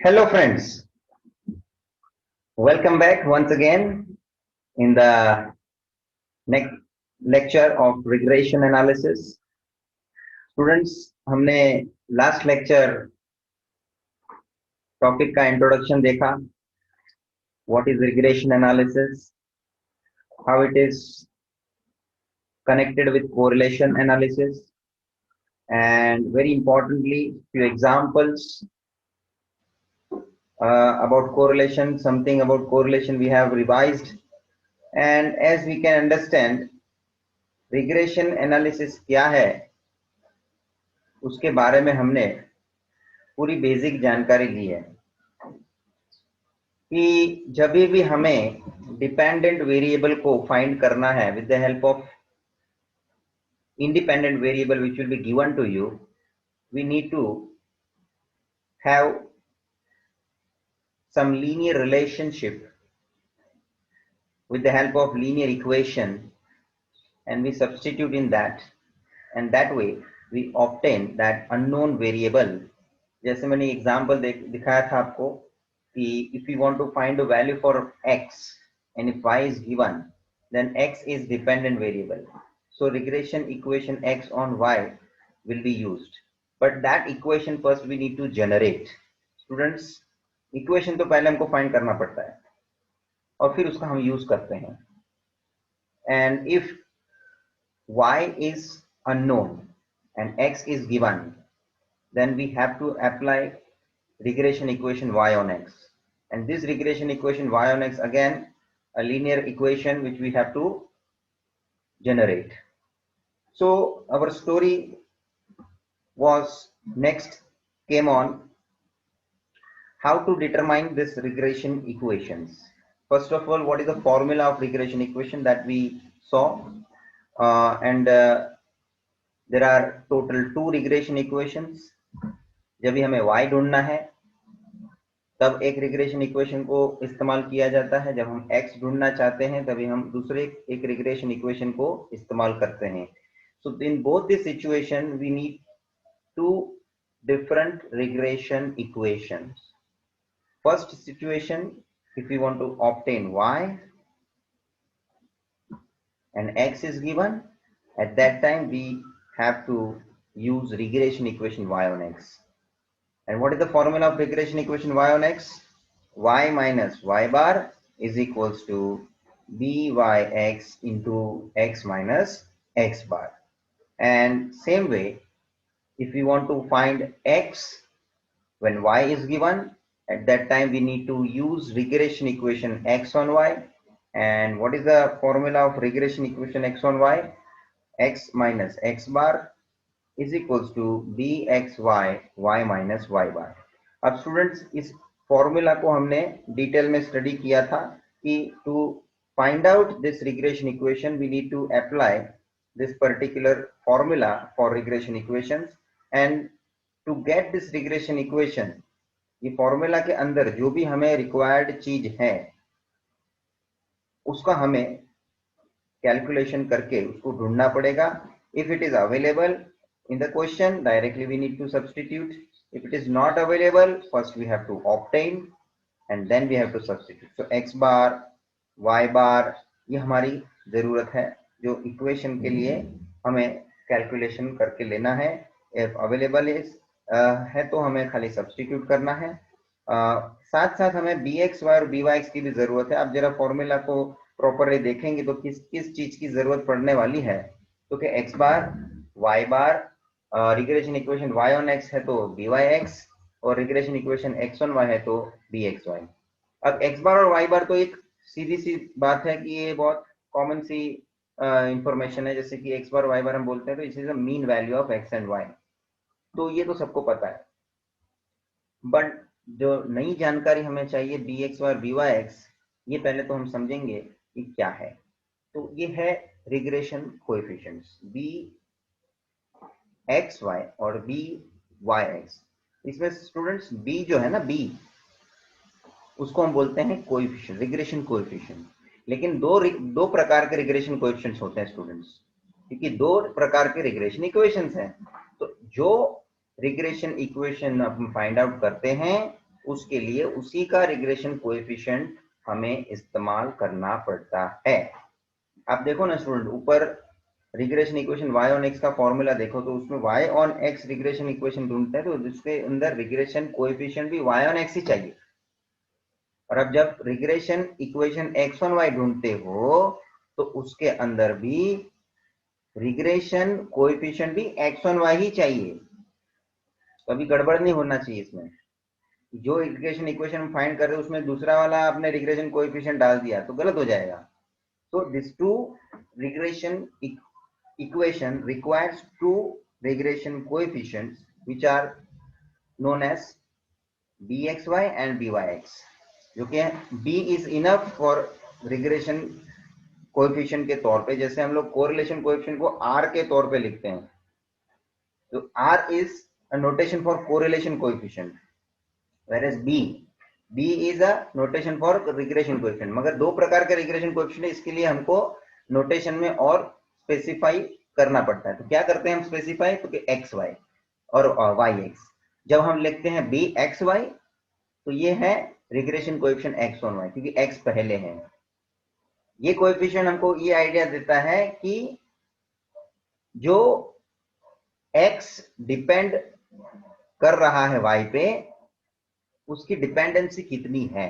Hello, friends. Welcome back once again in the next lecture of regression analysis. Students, हमने last lecture topic का introduction देखा. What is regression analysis? How it is connected with correlation analysis, and very importantly, few examples about correlation. Something about correlation we have revised, and as we can understand, regression analysis क्या है उसके बारे में हमने पूरी basic जानकारी ली है कि जब भी हमें डिपेंडेंट वेरिएबल को फाइंड करना है with the help of independent variable which will be given to you, we need to have some linear relationship with the help of linear equation, and we substitute in that, and that way we obtain that unknown variable. जैसे मैंने example दिखाया था आपको कि if we want to find a value for x and if y is given, then x is dependent variable, so regression equation x on y will be used, but that equation first we need to generate. Students, equation तो पहले हमको find करना पड़ता है और फिर उसका हम यूज करते हैं. And if y is unknown and x is given, then we have to apply regression equation y on x, and this regression equation y on x again a linear equation which we have to generate. So our story was next came on how to determine this regression equations. First of all, what is the formula of regression equation that we saw, and there are total 2 regression equations. जब भी हमें y ढूंढना है तब एक regression equation को इस्तेमाल किया जाता है, जब हम x ढूंढना चाहते हैं तभी हम दूसरे एक रिग्रेशन इक्वेशन को इस्तेमाल करते हैं. So in both this situation we need two different regression equations. First situation, if we want to obtain y and x is given, at that time we have to use regression equation y on x. And what is the formula of regression equation y on x? Y minus y bar is equals to byx into x minus x bar. And same way, if we want to find x when y is given, at that time we need to use regression equation x on y. And what is the formula of regression equation x on y? X minus x bar is equals to bxy y minus y bar. अब students, इस formula को हमने detail में study किया था कि to find out this regression equation we need to apply this particular formula for regression equations. And to get this regression equation, ये formula के अंदर जो भी हमें रिक्वायर्ड चीज है उसका हमें कैलकुलेशन करके उसको ढूंढना पड़ेगा. If it is available in the question, directly we need to substitute. If it is not available, first we have to obtain and then we have to substitute. So x bar y bar ये हमारी जरूरत है जो equation के लिए हमें calculation करके लेना है. if available है तो हमें खाली सब्स्टिट्यूट करना है. साथ साथ हमें bx y और byx की भी जरूरत है. आप जरा फॉर्मूला को प्रॉपरली देखेंगे तो किस किस चीज की जरूरत पड़ने वाली है. तो कि x bar y bar, regression equation y on x है तो byx, और regression equation x on y है तो bxy. अब x बार और y बार तो एक सीधी सी बात है कि ये बहुत कॉमन सी इंफॉर्मेशन है. जैसे कि x बार y बार हम बोलते हैं तो it is the mean value of x and y, तो ये तो सबको पता है. बट जो नई जानकारी हमें चाहिए bxy और byx, ये पहले तो हम समझेंगे कि क्या है. तो ये है रिग्रेशन कोएफिशिएंट्स bxy और byx. इसमें स्टूडेंट्स b जो है ना, b उसको हम बोलते हैं कोएफिशिएंट, रिग्रेशन कोएफिशिएंट. लेकिन दो प्रकार के रिग्रेशन कोएफिशिएंट्स होते हैं स्टूडेंट्स, क्योंकि दो प्रकार के रिग्रेशन इक्वेशंस हैं. तो जो रिग्रेशन इक्वेशन हम फाइंड आउट करते हैं उसके लिए उसी का रिग्रेशन कोएफिशिएंट हमें इस्तेमाल करना पड़ता है। आप देखो ना स्टूडेंट, ऊपर regression equation y on x का फॉर्मूला देखो तो उसमें y on x regression equation ढूंढते हैं तो जिसके अंदर रिग्रेशन कोएफिशिएंट भी y ऑन x ही चाहिए। और अब जब regression equation x on y ढूंढते हो तो उसके अंदर भी रिग्रेशन कोएफिशिएंट भी x ऑन y ही चाहिए। कभी गड़बड़ नहीं होना चाहिए इसमें। जो रिग्रेशन इक्वेशन फाइंड कर रहे हो उसमें दूसरा वाला आपने रिग्रेशन कोएफिशिएंट डाल दिया तो गलत हो जाएगा। तो this to regression equation requires two regression coefficients which are known as bxy and byx, जो कि b is enough for regression coefficient के तौर पे, जैसे हम लोग correlation coefficient को r के तौर पे लिखते हैं, तो r is a notation for correlation coefficient whereas b is a notation for regression coefficient। मगर दो प्रकार के regression coefficient है, इसके लिए हमको नोटेशन में और स्पेसिफाई करना पड़ता है। तो क्या करते हैं हम स्पेसिफाई, तो कि एक्स वाई और वाई एक्स। जब हम लिखते हैं बी एक्स वाई तो ये है regression coefficient X on Y, क्योंकि एक्स पहले है। ये कोएफिशिएंट हमको ये आइडिया देता है कि जो एक्स डिपेंड कर रहा है वाई पे उसकी डिपेंडेंसी कितनी है,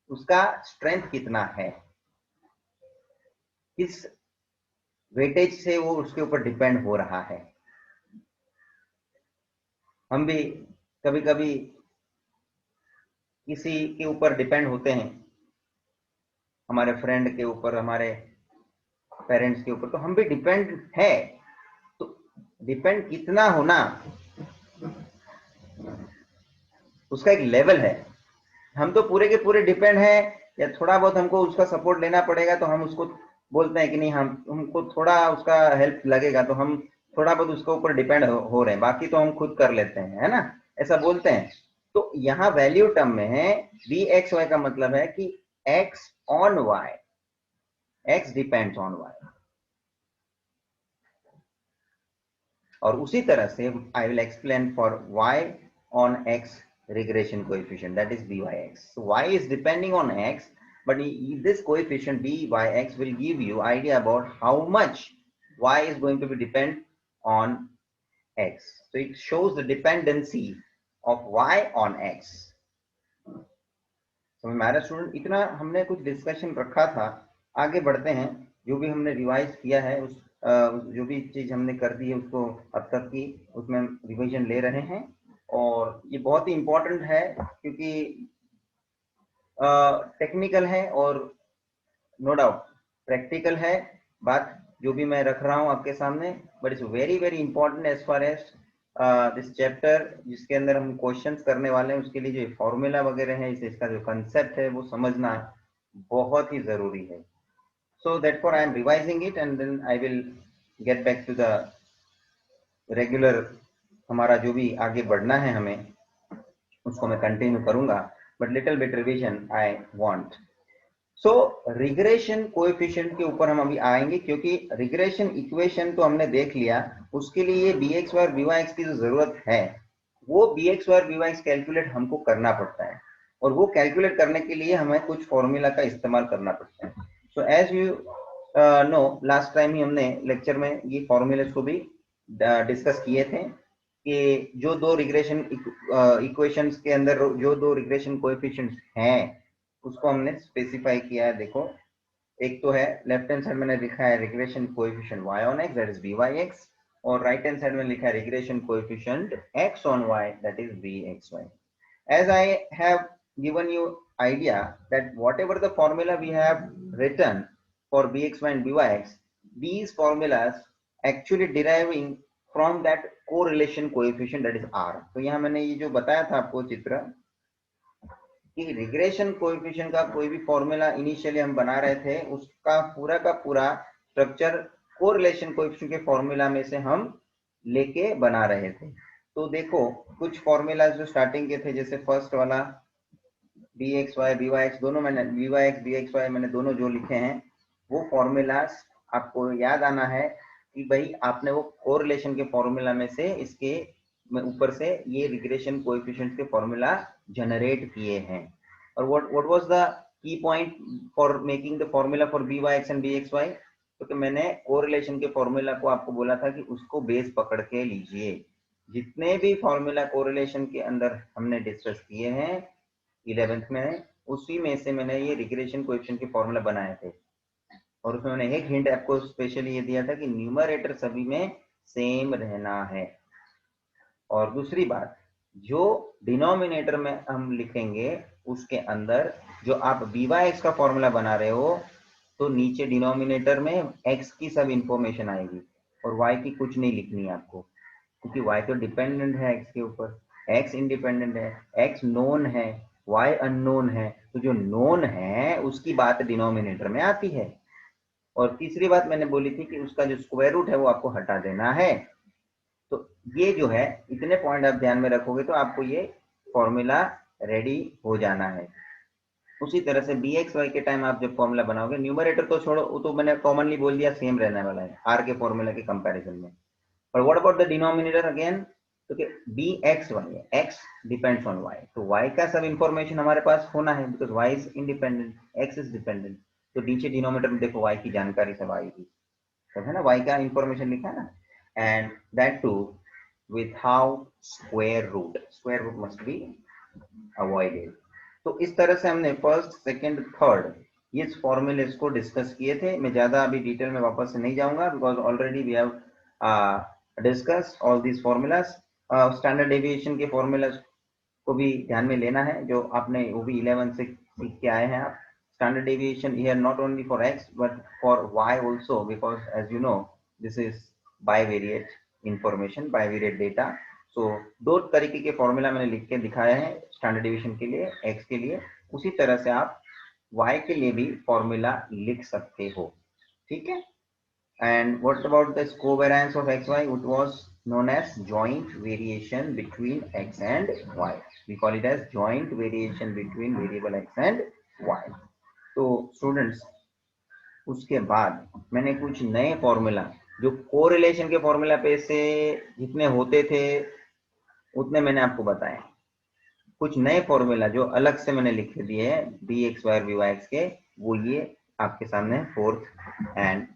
उसका स्ट्रेंथ कितना है, किस वेटेज से वो उसके ऊपर डिपेंड हो रहा है। हम भी कभी कभी किसी के ऊपर डिपेंड होते हैं, हमारे फ्रेंड के ऊपर, हमारे पेरेंट्स के ऊपर, तो हम भी डिपेंड है। तो डिपेंड कितना होना उसका एक लेवल है। हम तो पूरे के पूरे डिपेंड है या थोड़ा बहुत हमको उसका सपोर्ट लेना पड़ेगा तो हम उसको बोलते हैं कि नहीं, हमको थोड़ा उसका हेल्प लगेगा तो हम थोड़ा बहुत उसके ऊपर डिपेंड हो रहे हैं, बाकी तो हम खुद कर लेते हैं, है ना, ऐसा बोलते हैं। तो यहाँ वैल्यू टर्म में है बी एक्स वाई का मतलब है कि X on Y, X depends on Y. और उसी तरह से I will explain for Y on X regression coefficient, that is byx. So y is depending on x, but this coefficient byx will give you idea about how much y is going to be depend on x. So it shows the dependency of y on x. तो हमारा student, इतना हमने कुछ discussion रखा था, आगे बढ़ते हैं। जो भी हमने रिवाइज किया है उस जो भी चीज हमने कर दी है उसको अब तक की उसमें रिवीजन ले रहे हैं। और ये बहुत ही इंपॉर्टेंट है क्योंकि टेक्निकल है और नो डाउट प्रैक्टिकल है बात जो भी मैं रख रहा हूं आपके सामने, but it's very very important as far as this chapter जिसके अंदर हम क्वेश्चंस करने वाले हैं उसके लिए जो फॉर्मूला वगैरह है, इसका जो कंसेप्ट है वो समझना बहुत ही जरूरी है। So that for I am revising it and then I will get back to the regular, हमारा जो भी आगे बढ़ना है हमें उसको मैं कंटिन्यू करूंगा, but little bit revision I want. So regression coefficient के ऊपर हम अभी आएंगे, क्योंकि रिग्रेशन इक्वेशन तो हमने देख लिया, उसके लिए bx और byx की जो जरूरत है वो bx और byx कैलकुलेट हमको करना पड़ता है, और वो कैलकुलेट करने के लिए हमें कुछ फॉर्मूला का इस्तेमाल करना पड़ता है। So as you know, last time ही हमने लेक्चर में ये फॉर्मूलेस को भी डिस्कस किए थे कि जो दो रिग्रेशन इक्वेशंस के अंदर जो दो रिग्रेशन कोएफिशिएंट्स हैं उसको हमने स्पेसिफाई किया है। देखो, एक तो है लेफ्ट हैंड साइड मैंने लिखा है regression coefficient y on x, that is byx, और राइट हैंड साइड में लिखा है regression coefficient x on y, that is bxy। as I have given you idea that whatever the formula we have written for bxy and byx, these formulas actually deriving from that correlation coefficient, that is r। तो यहाँ मैंने ये जो बताया था आपको चित्र कि रिग्रेशन कोएफिशिएंट का कोई भी फॉर्मूला इनिशियली हम बना रहे थे उसका पूरा का पूरा स्ट्रक्चर कोरिलेशन कोएफिशिएंट के फॉर्मूला में से हम लेके बना रहे थे। तो देखो कुछ फॉर्मूला जो स्टार्टिंग के थे, जैसे फर्स्ट वाला bxy byx, दोनों मैंने byx bxy मैंने दोनों जो लिखे हैं वो फॉर्मूलास आपको याद आना है कि भाई आपने वो कोरिलेशन के फॉर्मूला में से इसके मैं ऊपर से ये रिग्रेशन कोएफिशिएंट के फॉर्मूला जनरेट किए हैं। और what was the key point for making the formula for B Y X and B x Y? क्योंकि मैंने कोरिलेशन के फॉर्मूला को आपको बोला था कि उसको बेस पकड़ के लीजिए। जितने भी फॉर्मूला कोरिलेशन के अंदर हमने डिस्कस किए हैं 11th में, उसी में से मैंने ये रिग्रेशन कोएफिशिएंट के फॉर्मूला बनाए थे। और उसमें मैंने एक हिंट आपको स्पेशली ये दिया था कि न्यूमरेटर सभी में सेम रहना है। और दूसरी बात, जो डिनोमिनेटर में हम लिखेंगे उसके अंदर जो आप बी वाई एक्स का फॉर्मूला बना रहे हो, तो नीचे डिनोमिनेटर में एक्स की सब इंफॉर्मेशन आएगी और वाई की कुछ नहीं लिखनी है आपको, क्योंकि वाई तो डिपेंडेंट है एक्स के ऊपर, एक्स इंडिपेंडेंट है, एक्स नोन है, वाई अननोन है। तो जो नोन है उसकी बात डिनोमिनेटर में आती है। और तीसरी बात मैंने बोली थी कि उसका जो स्क्वायर रूट है वो आपको हटा देना है। तो ये जो है, इतने पॉइंट आप ध्यान में रखोगे तो आपको ये फॉर्मूला रेडी हो जाना है। उसी तरह से बी एक्स वाई के टाइम आप जब फॉर्मूला बनाओगे, न्यूमरेटर तो छोड़ो, वो तो मैंने कॉमनली बोल दिया सेम रहने वाला है आर के फॉर्मूला के कंपैरिजन में। पर what about the denominator again? तो बी एक्स वाई है, एक्स डिपेंड्स ऑन वाई, तो वाई का सब इंफॉर्मेशन हमारे पास होना है, because Y is independent, X is dependent. तो नीचे डिनोमिनेटर में देखो वाई की जानकारी सब आएगी, सब है ना, वाई का इंफॉर्मेशन लिखा है ना, and that too without square root must be avoided। तो इस तरह से हमने फर्स्ट सेकंड थर्ड ये फॉर्मूले को डिस्कस किए थे। मैं ज्यादा अभी डिटेल में वापस से नहीं जाऊंगा, because already we have discuss all these formulas. Standard deviation के फॉर्मूलाज को भी ध्यान में लेना है, जो आपने वो भी 11 से सीख के आए हैं आप। Standard deviation here not only for x but for y also, because as you know this is bivariate information, bivariate data. So दो तरीके के फॉर्मूला मैंने लिख के दिखाया है स्टैंडर्ड डेविएशन के लिए, एक्स के लिए। उसी तरह से आप वाई के लिए भी फॉर्मूला लिख सकते हो, ठीक है। And what about the covariance of xy? It was known as joint variation between x and y. We call it as joint variation between variable x and y. तो स्टूडेंट्स, उसके बाद मैंने कुछ नए फॉर्मूला जो कोरिलेशन के formula पे से जितने होते थे उतने मैंने आपको बताए। कुछ नए फॉर्मूला जो अलग से मैंने लिख दिए हैं बी एक्स वाई और बी वाई एक्स के, वो ये आपके सामने फोर्थ एंड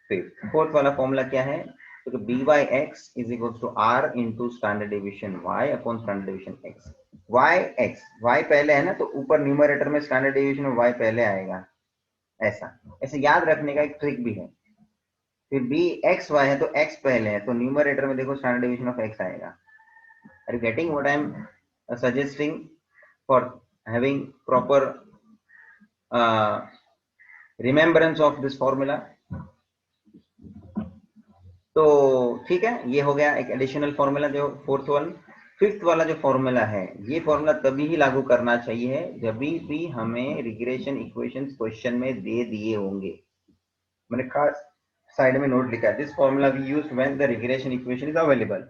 फिफ्थ। फोर्थ वाला फॉर्मूला क्या है? तो B Y X is equal to R into standard deviation Y upon standard deviation X. Y X, Y पहले है ना, तो ऊपर न्यूमरेटर में स्टैंडर्ड डेविएशन में वाई पहले आएगा। ऐसा ऐसे याद रखने का एक ट्रिक भी है। फिर बी एक्स वाई है तो एक्स पहले है, तो न्यूमरेटर में देखो स्टैंडर्ड डेविएशन ऑफ एक्स आएगा। Are you getting what I am suggesting for having proper remembrance of this formula? तो ठीक है, ये हो गया एक एडिशनल फॉर्मूला जो फोर्थ वन। फिफ्थ वाला जो फॉर्मूला है, ये फॉर्मूला तभी ही लागू करना चाहिए जब भी हमें रिग्रेशन इक्वेशंस क्वेश्चन में दे दिए होंगे। मैंने खास साइड में नोट लिखा है, this formula we used when the regression equation is available.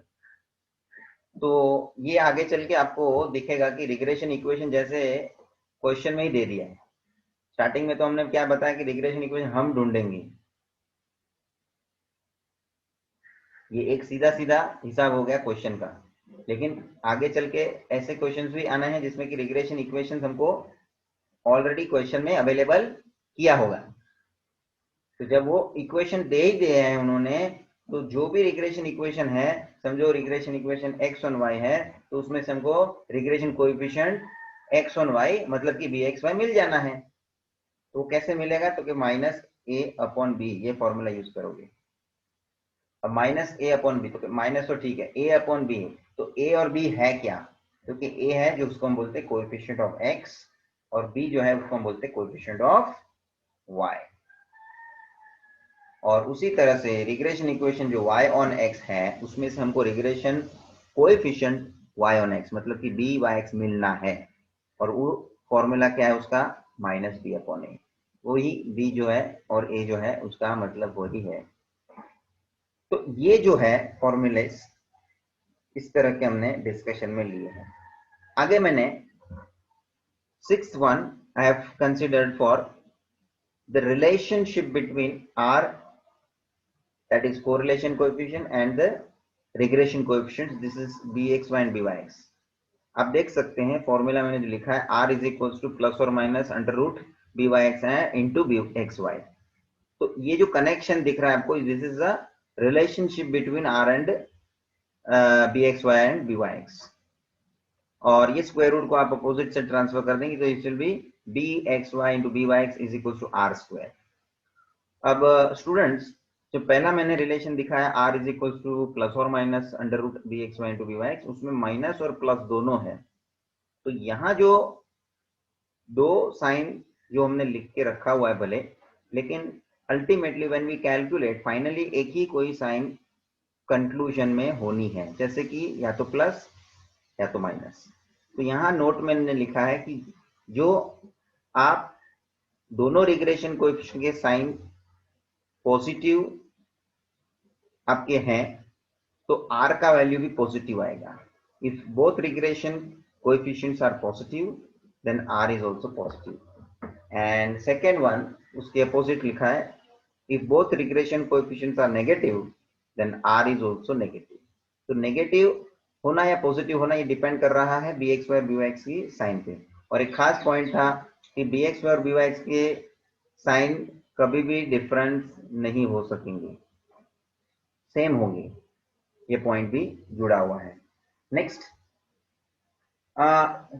तो ये आगे चल के आपको दिखेगा कि रिग्रेशन इक्वेशन जैसे क्वेश्चन में ही दे दिया है। स्टार्टिंग में तो हमने क्या बताया कि रिग्रेशन इक्वेशन हम ढूंढेंगे, ये एक सीधा सीधा हिसाब हो गया क्वेश्चन का। लेकिन आगे चल के ऐसे क्वेश्चंस भी आना है जिसमें कि रिग्रेशन इक्वेशंस हमको ऑलरेडी क्वेश्चन में अवेलेबल किया होगा। तो जब वो इक्वेशन दे ही दिए हैं उन्होंने, तो जो भी रिग्रेशन इक्वेशन है, समझो regression equation X on Y है, तो उसमें से हमको regression coefficient X on Y मतलब कि बी एक्स वाई मिल जाना है। तो कैसे मिलेगा? तो कि माइनस ए अपॉन बी, ये फॉर्मूला यूज करोगे। अब माइनस ए अपॉन बी, तो माइनस तो ठीक है, ए अपॉन बी, तो ए और बी है क्या? क्योंकि ए है जो उसको हम बोलते हैं कोएफिशिएंट ऑफ एक्स, और बी जो है उसको हम बोलते हैं कोएफिशिएंट ऑफ वाई। और उसी तरह से रिग्रेशन इक्वेशन जो y ऑन x है, उसमें से हमको regression coefficient y on x मतलब कि बी वाई एक्स मिलना है। और वो फॉर्मूला क्या है उसका? माइनस बी अपॉन ए। वही b जो है और a जो है उसका मतलब वही है। तो ये जो है फॉर्मूले इस तरह के हमने डिस्कशन में लिए हैं। आगे मैंने sixth one I have considered for the relationship between r, that is correlation coefficient, and the regression coefficients, this is bxy and byx। आप देख सकते हैं फॉर्मूला मैंने जो लिखा है r is equals to plus और माइनस अंडर रूट byx है इंटू bxy। तो ये जो कनेक्शन दिख रहा है आपको, this is a relationship between r and bxy and byx। और ये स्क्वायर रूट को आप अपोजिट से ट्रांसफर कर देंगे तो it will be bxy into byx is equal to r square. अब स्टूडेंट्स, जो पहला मैंने रिलेशन दिखाया r is equal to plus और minus under root bxy into byx, उसमें माइनस और प्लस दोनों है। तो यहाँ जो दो साइन जो हमने लिख के रखा हुआ है भले, लेकिन ultimately when we calculate finally एक ही कोई साइन कंक्लूजन में होनी है, जैसे कि या तो प्लस या तो माइनस। तो यहाँ नोट में मैंने लिखा है कि जो आप दोनों रिग्रेशन कोएफिशिएंट के साइन पॉजिटिव आपके हैं तो r का वैल्यू भी पॉजिटिव आएगा। If both regression coefficients are positive then r is also positive. And second one उसके अपोजिट लिखा है, if both regression coefficients are negative then r is also negative. तो नेगेटिव होना या पॉजिटिव होना ये डिपेंड कर रहा है bxy और byx की साइन पे। और एक खास पॉइंट था कि bxy और byx के साइन कभी भी डिफरेंस नहीं हो सकेंगे, सेम होंगे। ये पॉइंट भी जुड़ा हुआ है। नेक्स्ट,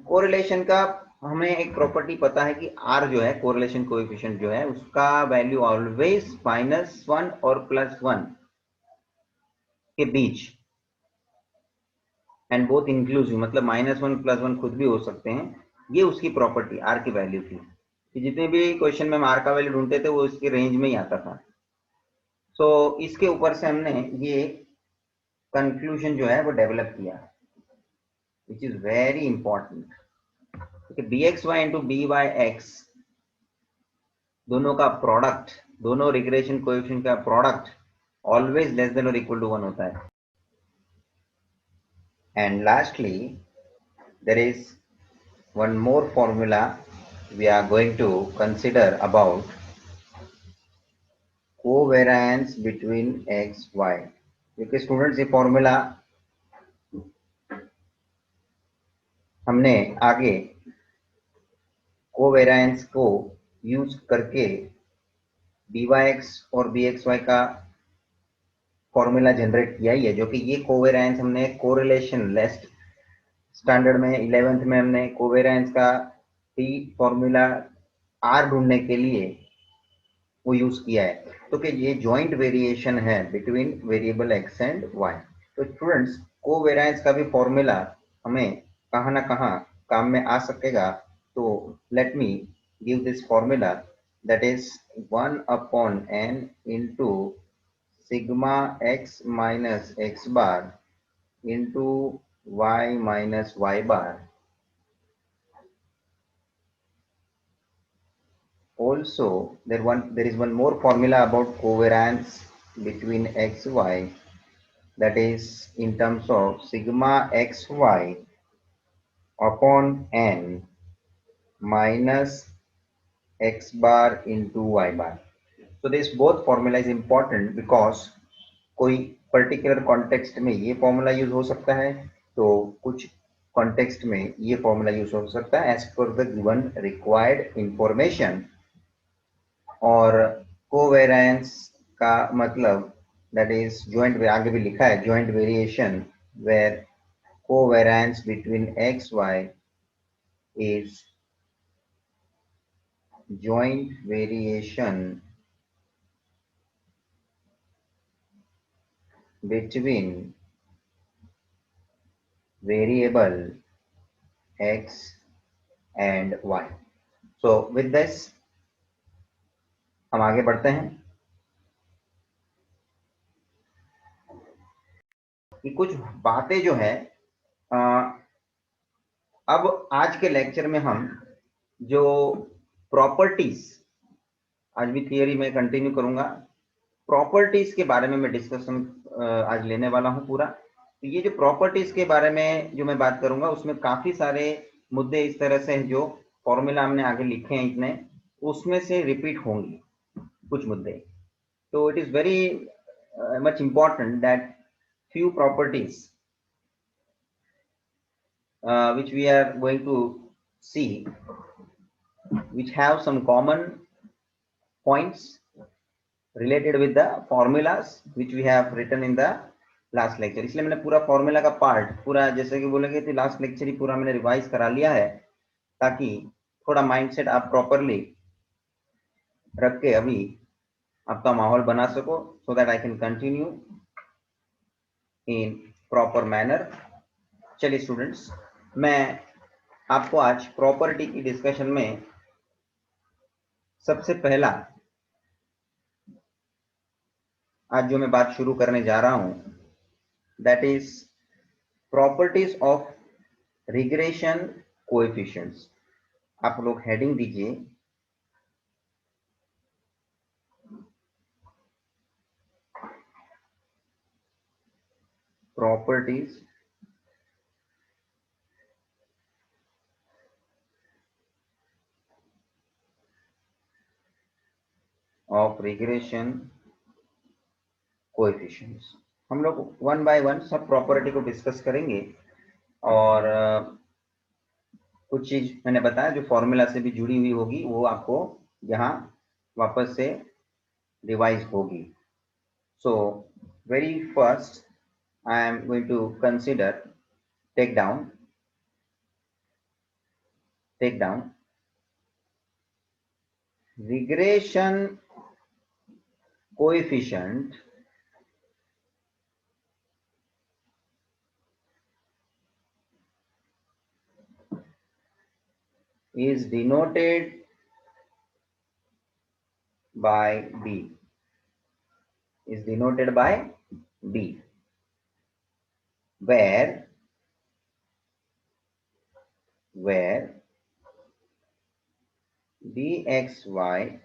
कोरिलेशन का हमें एक प्रॉपर्टी पता है कि r जो है कोरिलेशन कोएफिशिएंट जो है उसका वैल्यू ऑलवेज -1 और +1 के बीच, एंड बोथ इंक्लूसिव, मतलब -1 +1 खुद भी हो सकते हैं। ये उसकी प्रॉपर्टी r की वैल्यू थी कि जितने भी क्वेश्चन में हम r का वैल्यू ढूंढते थे वो इसके रेंज में ही आता था। सो इसके ऊपर से हमने ये कंक्लूजन जो है वो डेवलप किया, which is very important. bxy into byx दोनों का प्रोडक्ट, दोनों रिग्रेशन कोएफिशिएंट का प्रोडक्ट ऑलवेज लेस देन और इक्वल टू 1 होता है। And lastly there is one more formula we are going to consider about covariance between x y। क्योंकि students ये formula हमने आगे कोवेरिएंस को यूज करके byx और bxy का फॉर्मूला जनरेट किया ही है, जो कि ये कोवेरिएंस हमने कोरिलेशन लेस्ट स्टैंडर्ड में 11th में हमने कोवेरिएंस का टी फॉर्मूला r ढूंढने के लिए वो यूज किया है। तो कि ये जॉइंट वेरिएशन है between variable x and y। तो स्टूडेंट्स, कोवेरिएंस का भी फॉर्मूला हमें कहाँ ना कहाँ काम में आ सकेगा। तो let me give this formula, that is 1/n into sigma x minus x bar into y minus y bar. Also, there is one more formula about covariance between x, y, that is in terms of sigma xy upon n minus x bar into y bar. So this both formula is important because कोई particular context में ये formula use हो सकता है, तो कुछ context में ये फॉर्मूला यूज हो सकता है as per the given required information. और कोवेरिएंस का मतलब दैट इज जॉइंट, आगे भी लिखा है joint variation, where covariance between X Y is joint variation between variable x and y। So with this हम आगे बढ़ते हैं कि कुछ बातें जो है अब आज के लेक्चर में हम जो प्रॉपर्टीज, आज भी थियरी में कंटिन्यू करूंगा, प्रॉपर्टीज के बारे में मैं डिस्कशन आज लेने वाला हूं पूरा। तो ये जो प्रॉपर्टीज के बारे में जो मैं बात करूंगा उसमें काफी सारे मुद्दे इस तरह से हैं जो फॉर्मूला हमने आगे लिखे हैं इतने, उसमें से रिपीट होंगे कुछ मुद्दे। तो it is very much important that few properties which we are going to see, which have some common points related with the formulas which we have written in the last lecture. इसलिए मैंने पूरा formula का part पूरा जैसे कि बोलेंगे तो last lecture ही पूरा मैंने रिवाइज करा लिया है, ताकि थोड़ा माइंडसेट आप प्रॉपरली रख के अभी आपका माहौल बना सको, so that I can continue in proper manner. चलिए स्टूडेंट्स, मैं आपको आज प्रॉपर्टी की डिस्कशन में सबसे पहला आज जो मैं बात शुरू करने जा रहा हूं, that is properties of regression coefficients. आप लोग हेडिंग दीजिए प्रॉपर्टीज ऑफ रिग्रेशन कोएफिशिएंट्स. हम लोग वन बाय वन सब प्रॉपर्टी को डिस्कस करेंगे, और कुछ चीज मैंने बताया जो फॉर्मूला से भी जुड़ी हुई होगी वो आपको यहाँ वापस से रिवाइज होगी. So very first I am going to consider take down regression coefficient is denoted by B, where dxy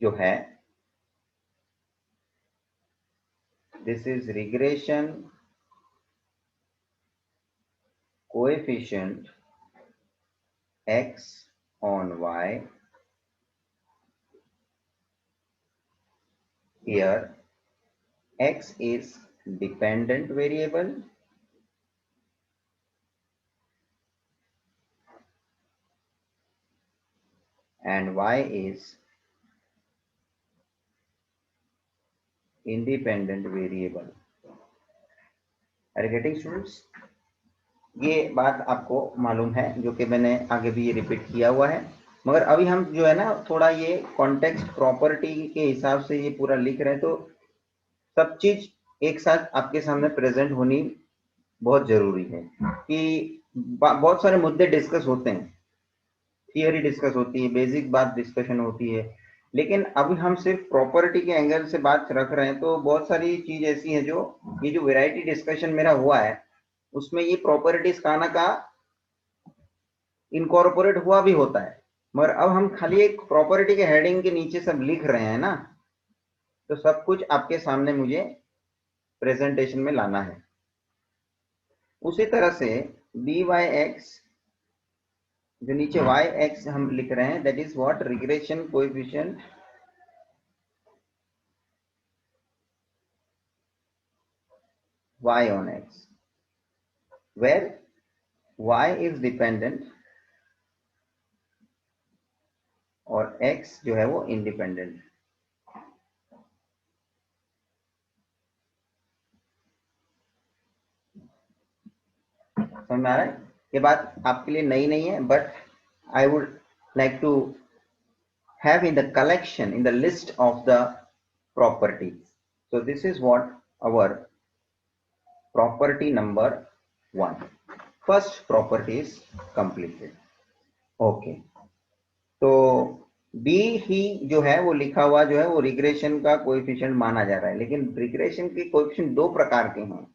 जो है, this is regression coefficient x on y. Here x is dependent variable and y is independent variable. Are you getting students? ये बात आपको मालूम है, जो कि मैंने आगे भी ये रिपीट किया हुआ है, मगर अभी हम जो है ना थोड़ा ये कॉन्टेक्स्ट प्रॉपर्टी के हिसाब से ये पूरा लिख रहे हैं, तो सब चीज एक साथ आपके सामने प्रेजेंट होनी बहुत जरूरी है. कि बहुत सारे मुद्दे डिस्कस होते हैं, थियरी डिस्कस होती है, बेसिक बात डिस्कशन होती है, लेकिन अभी हम सिर्फ प्रॉपर्टी के एंगल से बात रख रहे हैं. तो बहुत सारी चीज ऐसी है जो ये जो वैरायटी डिस्कशन मेरा हुआ है उसमें ये प्रॉपर्टीज का ना का इनकॉर्पोरेट हुआ भी होता है, मगर अब हम खाली एक प्रॉपर्टी के हेडिंग के नीचे सब लिख रहे हैं ना, तो सब कुछ आपके सामने मुझे प्रेजेंटेशन में लाना है. उसी तरह से dy x जो नीचे y x हम लिख रहे हैं, that is what regression coefficient y on x, where y is dependent और x जो है वो इंडिपेंडेंट. समझ में आ रहा है? ये बात आपके लिए नई नहीं है, but I would like to have in the collection, in the list of the properties. So this is what our property number 1. First property is completed. Okay, तो बी ही जो है वो लिखा हुआ जो है वो रिग्रेशन का कोएफिशिएंट माना जा रहा है, लेकिन रिग्रेशन के कोएफिशिएंट दो प्रकार के हैं,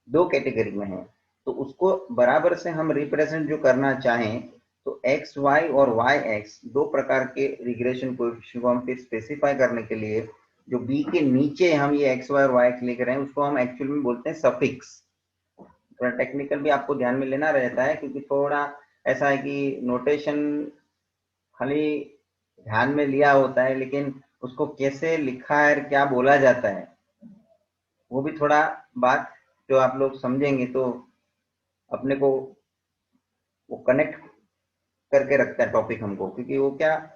दो कैटेगरी में है. तो उसको बराबर से हम रिप्रेजेंट जो करना चाहें, तो एक्स वाई और वाई एक्स दो प्रकार के रिग्रेशन कोएफिशिएंट को हम फिर स्पेसिफाई करने के लिए जो बी के नीचे हम ये एक्स वाई और वाई एक्स लिख रहे हैं उसको हम एक्चुअल में बोलते हैं सफिक्स. थोड़ा टेक्निकल भी आपको ध्यान में लेना रहता है, क्योंकि थोड़ा ऐसा है कि नोटेशन खाली ध्यान में लिया होता है, लेकिन उसको कैसे लिखा है क्या बोला जाता है वो भी थोड़ा बात जो आप लोग समझेंगे तो अपने को वो कनेक्ट करके रखता है टॉपिक हमको, क्योंकि वो क्या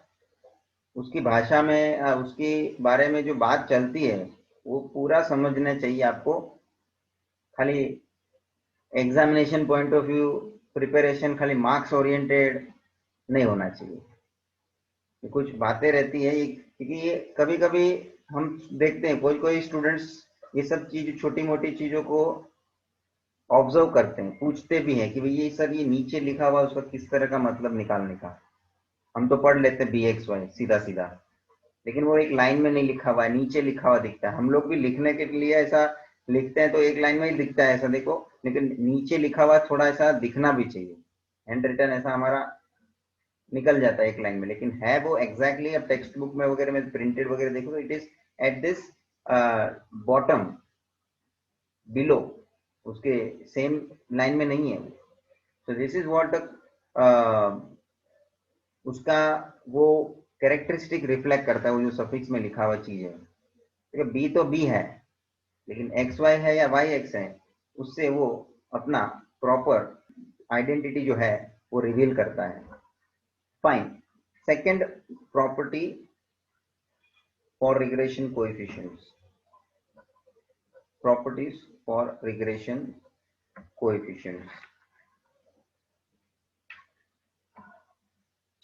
उसकी भाषा में उसके बारे में जो बात चलती है वो पूरा समझना चाहिए आपको। खाली examination point of view preparation खाली मार्क्स ओरिएंटेड नहीं होना चाहिए। कुछ बातें रहती है क्योंकि ये कभी कभी हम देखते हैं कोई कोई स्टूडेंट्स ये सब चीज छोटी मोटी चीजों को ऑब्जर्व करते हैं, पूछते भी हैं कि भाई ये सर ये नीचे लिखा हुआ उसका किस तरह का मतलब निकालने का। हम तो पढ़ लेते हैं BXY सीधा सीधा, लेकिन वो एक लाइन में नहीं लिखा हुआ है, नीचे लिखा हुआ दिखता है। हम लोग भी लिखने के लिए ऐसा लिखते हैं तो एक लाइन में ही दिखता है ऐसा देखो, लेकिन नीचे लिखा हुआ थोड़ा ऐसा दिखना भी चाहिए। हैंड रिटन ऐसा हमारा निकल जाता है एक लाइन में, लेकिन है वो एग्जैक्टली अब टेक्स्ट बुक में वगैरह में प्रिंटेड वगैरह देखो तो it is at this bottom below, उसके सेम लाइन में नहीं है। सो दिस इज व्हाट उसका वो कैरेक्टरिस्टिक रिफ्लेक्ट करता है, वो जो सफिक्स में लिखा हुआ चीज है। ठीक है, बी तो बी है, लेकिन XY है या YX है, उससे वो अपना प्रॉपर आइडेंटिटी जो है वो रिवील करता है। Fine, second property for regression coefficients, properties for regression coefficients.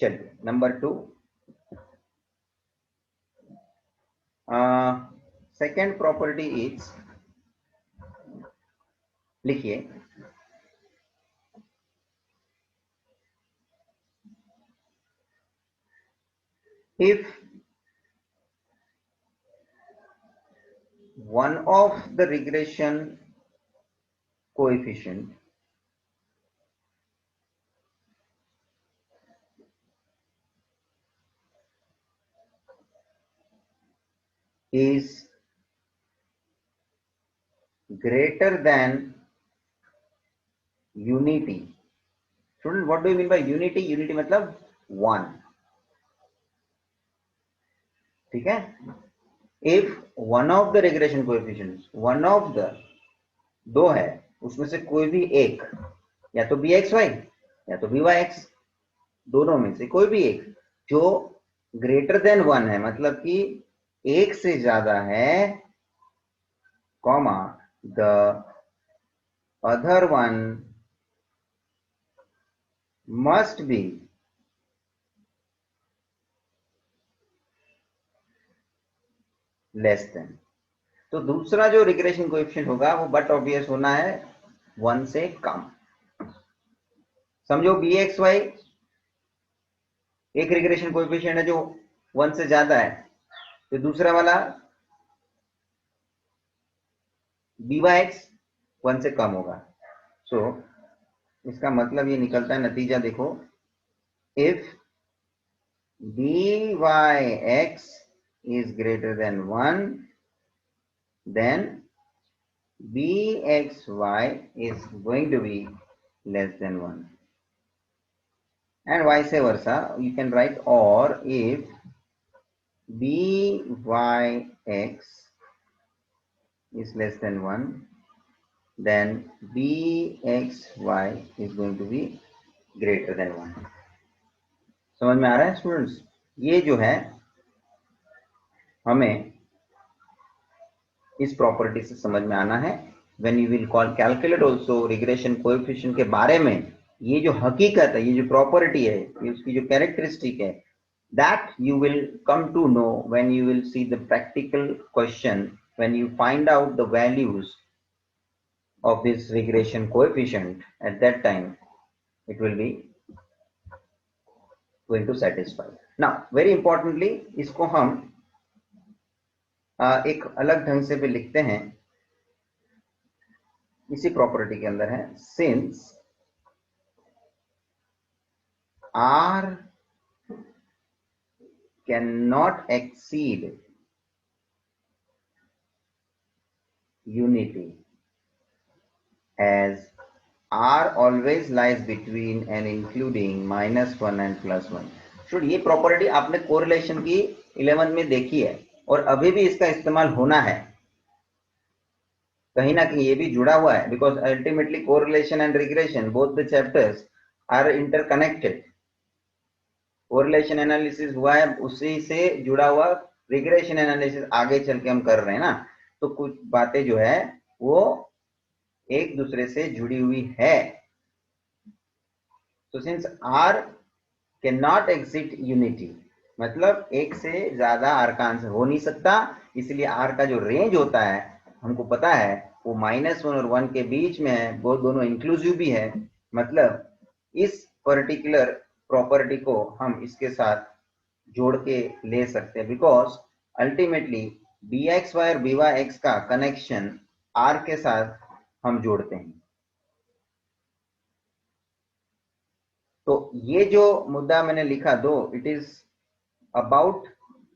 चलिए नंबर 2, सेकंड प्रॉपर्टी इज, लिखिए, if one of the regression coefficient is greater than unity. Student, what do you mean by unity? Unity मतलब 1, ठीक है। if one of the regression coefficients, one of the, दो है उसमें से कोई भी एक, या तो BXY या तो BYX, दोनों में से कोई भी एक जो ग्रेटर देन 1 है, मतलब कि एक से ज्यादा है, comma the other one must be less then. तो दूसरा जो रिग्रेशन कोएफिशिएंट होगा वो बट ऑब्वियस होना है 1 से कम। समझो BXY एक रिग्रेशन कोएफिशिएंट है जो 1 से ज्यादा है, तो दूसरा वाला BYX 1 से कम होगा। सो इसका मतलब ये निकलता है, नतीजा देखो, if BYX is greater than 1, then BXY is going to be less than 1, and vice versa. You can write, or if BYX is less than 1, then BXY is going to be greater than 1. समझ में आ रहा है students? ये जो है हमें इस property से समझ में आना है। When you will call calculate also regression coefficient के बारे में, ये जो हकीकत है, ये जो प्रॉपर्टी है, ये उसकी जो कैरेक्टरिस्टिक है, that you will come to know when you will see the practical question, when you find out the values of this regression coefficient. At that time it will be going to satisfy. Now very importantly, इसको हम एक अलग ढंग से भी लिखते हैं, इसी प्रॉपर्टी के अंदर है, since R cannot exceed unity as R always lies between and including -1 and +1. Should ये प्रॉपर्टी आपने कोरिलेशन की 11 में देखी है और अभी भी इसका इस्तेमाल होना है। कहीं ना कहीं ये भी जुड़ा हुआ है, because ultimately correlation and regression both the chapters are interconnected. Correlation analysis हुआ है, उसी से जुड़ा हुआ रिग्रेशन एनालिसिस आगे चल के हम कर रहे हैं ना, तो कुछ बातें जो है वो एक दूसरे से जुड़ी हुई है। तो since R can not exceed unity, मतलब एक से ज्यादा आर का आंसर हो नहीं सकता, इसलिए आर का जो रेंज होता है हमको पता है वो -1 और 1 के बीच में है, वो दोनों इंक्लूसिव भी है। मतलब इस पर्टिकुलर प्रॉपर्टी को हम इसके साथ जोड़ के ले सकते हैं, because ultimately B x Y और बी वाई एक्स का कनेक्शन आर के साथ हम जोड़ते हैं। तो ये जो मुद्दा मैंने लिखा दो, it is about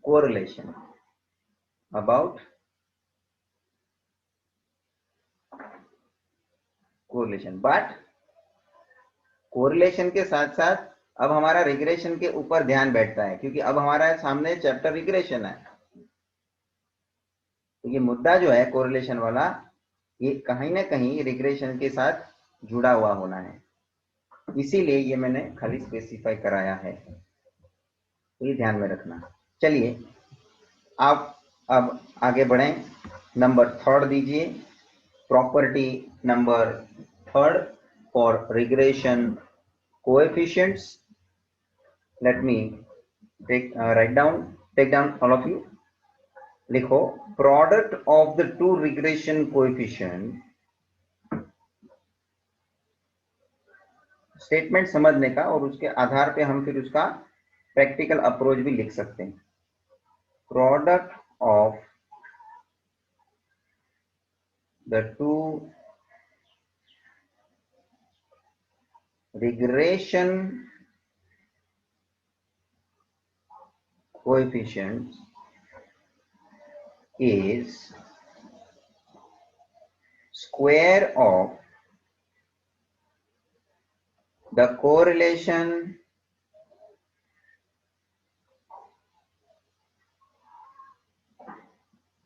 correlation, about correlation, but correlation के साथ साथ अब हमारा रिग्रेशन के ऊपर ध्यान बैठता है, क्योंकि अब हमारा सामने चैप्टर रिग्रेशन है। तो ये मुद्दा जो है कोरिलेशन वाला, ये कहीं ना कहीं रिग्रेशन के साथ जुड़ा हुआ होना है, इसीलिए ये मैंने खाली स्पेसिफाई कराया है, तो ये ध्यान में रखना। चलिए आप अब आगे बढ़ें, नंबर 3 दीजिए, property number 3 for regression coefficients. Let me take right down, take down all of you. लिखो, product of the two regression coefficient, statement समझने का और उसके आधार पे हम फिर उसका प्रैक्टिकल अप्रोच भी लिख सकते हैं। Product of the to regression coefficient is square of the correlation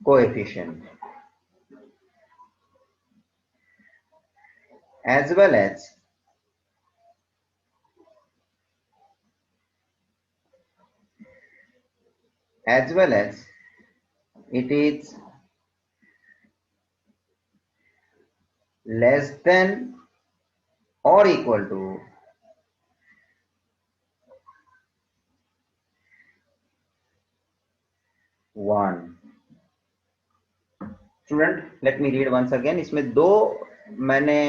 coefficient as well as it is less than or equal to 1। Student, let me read once again. इसमें दो मैंने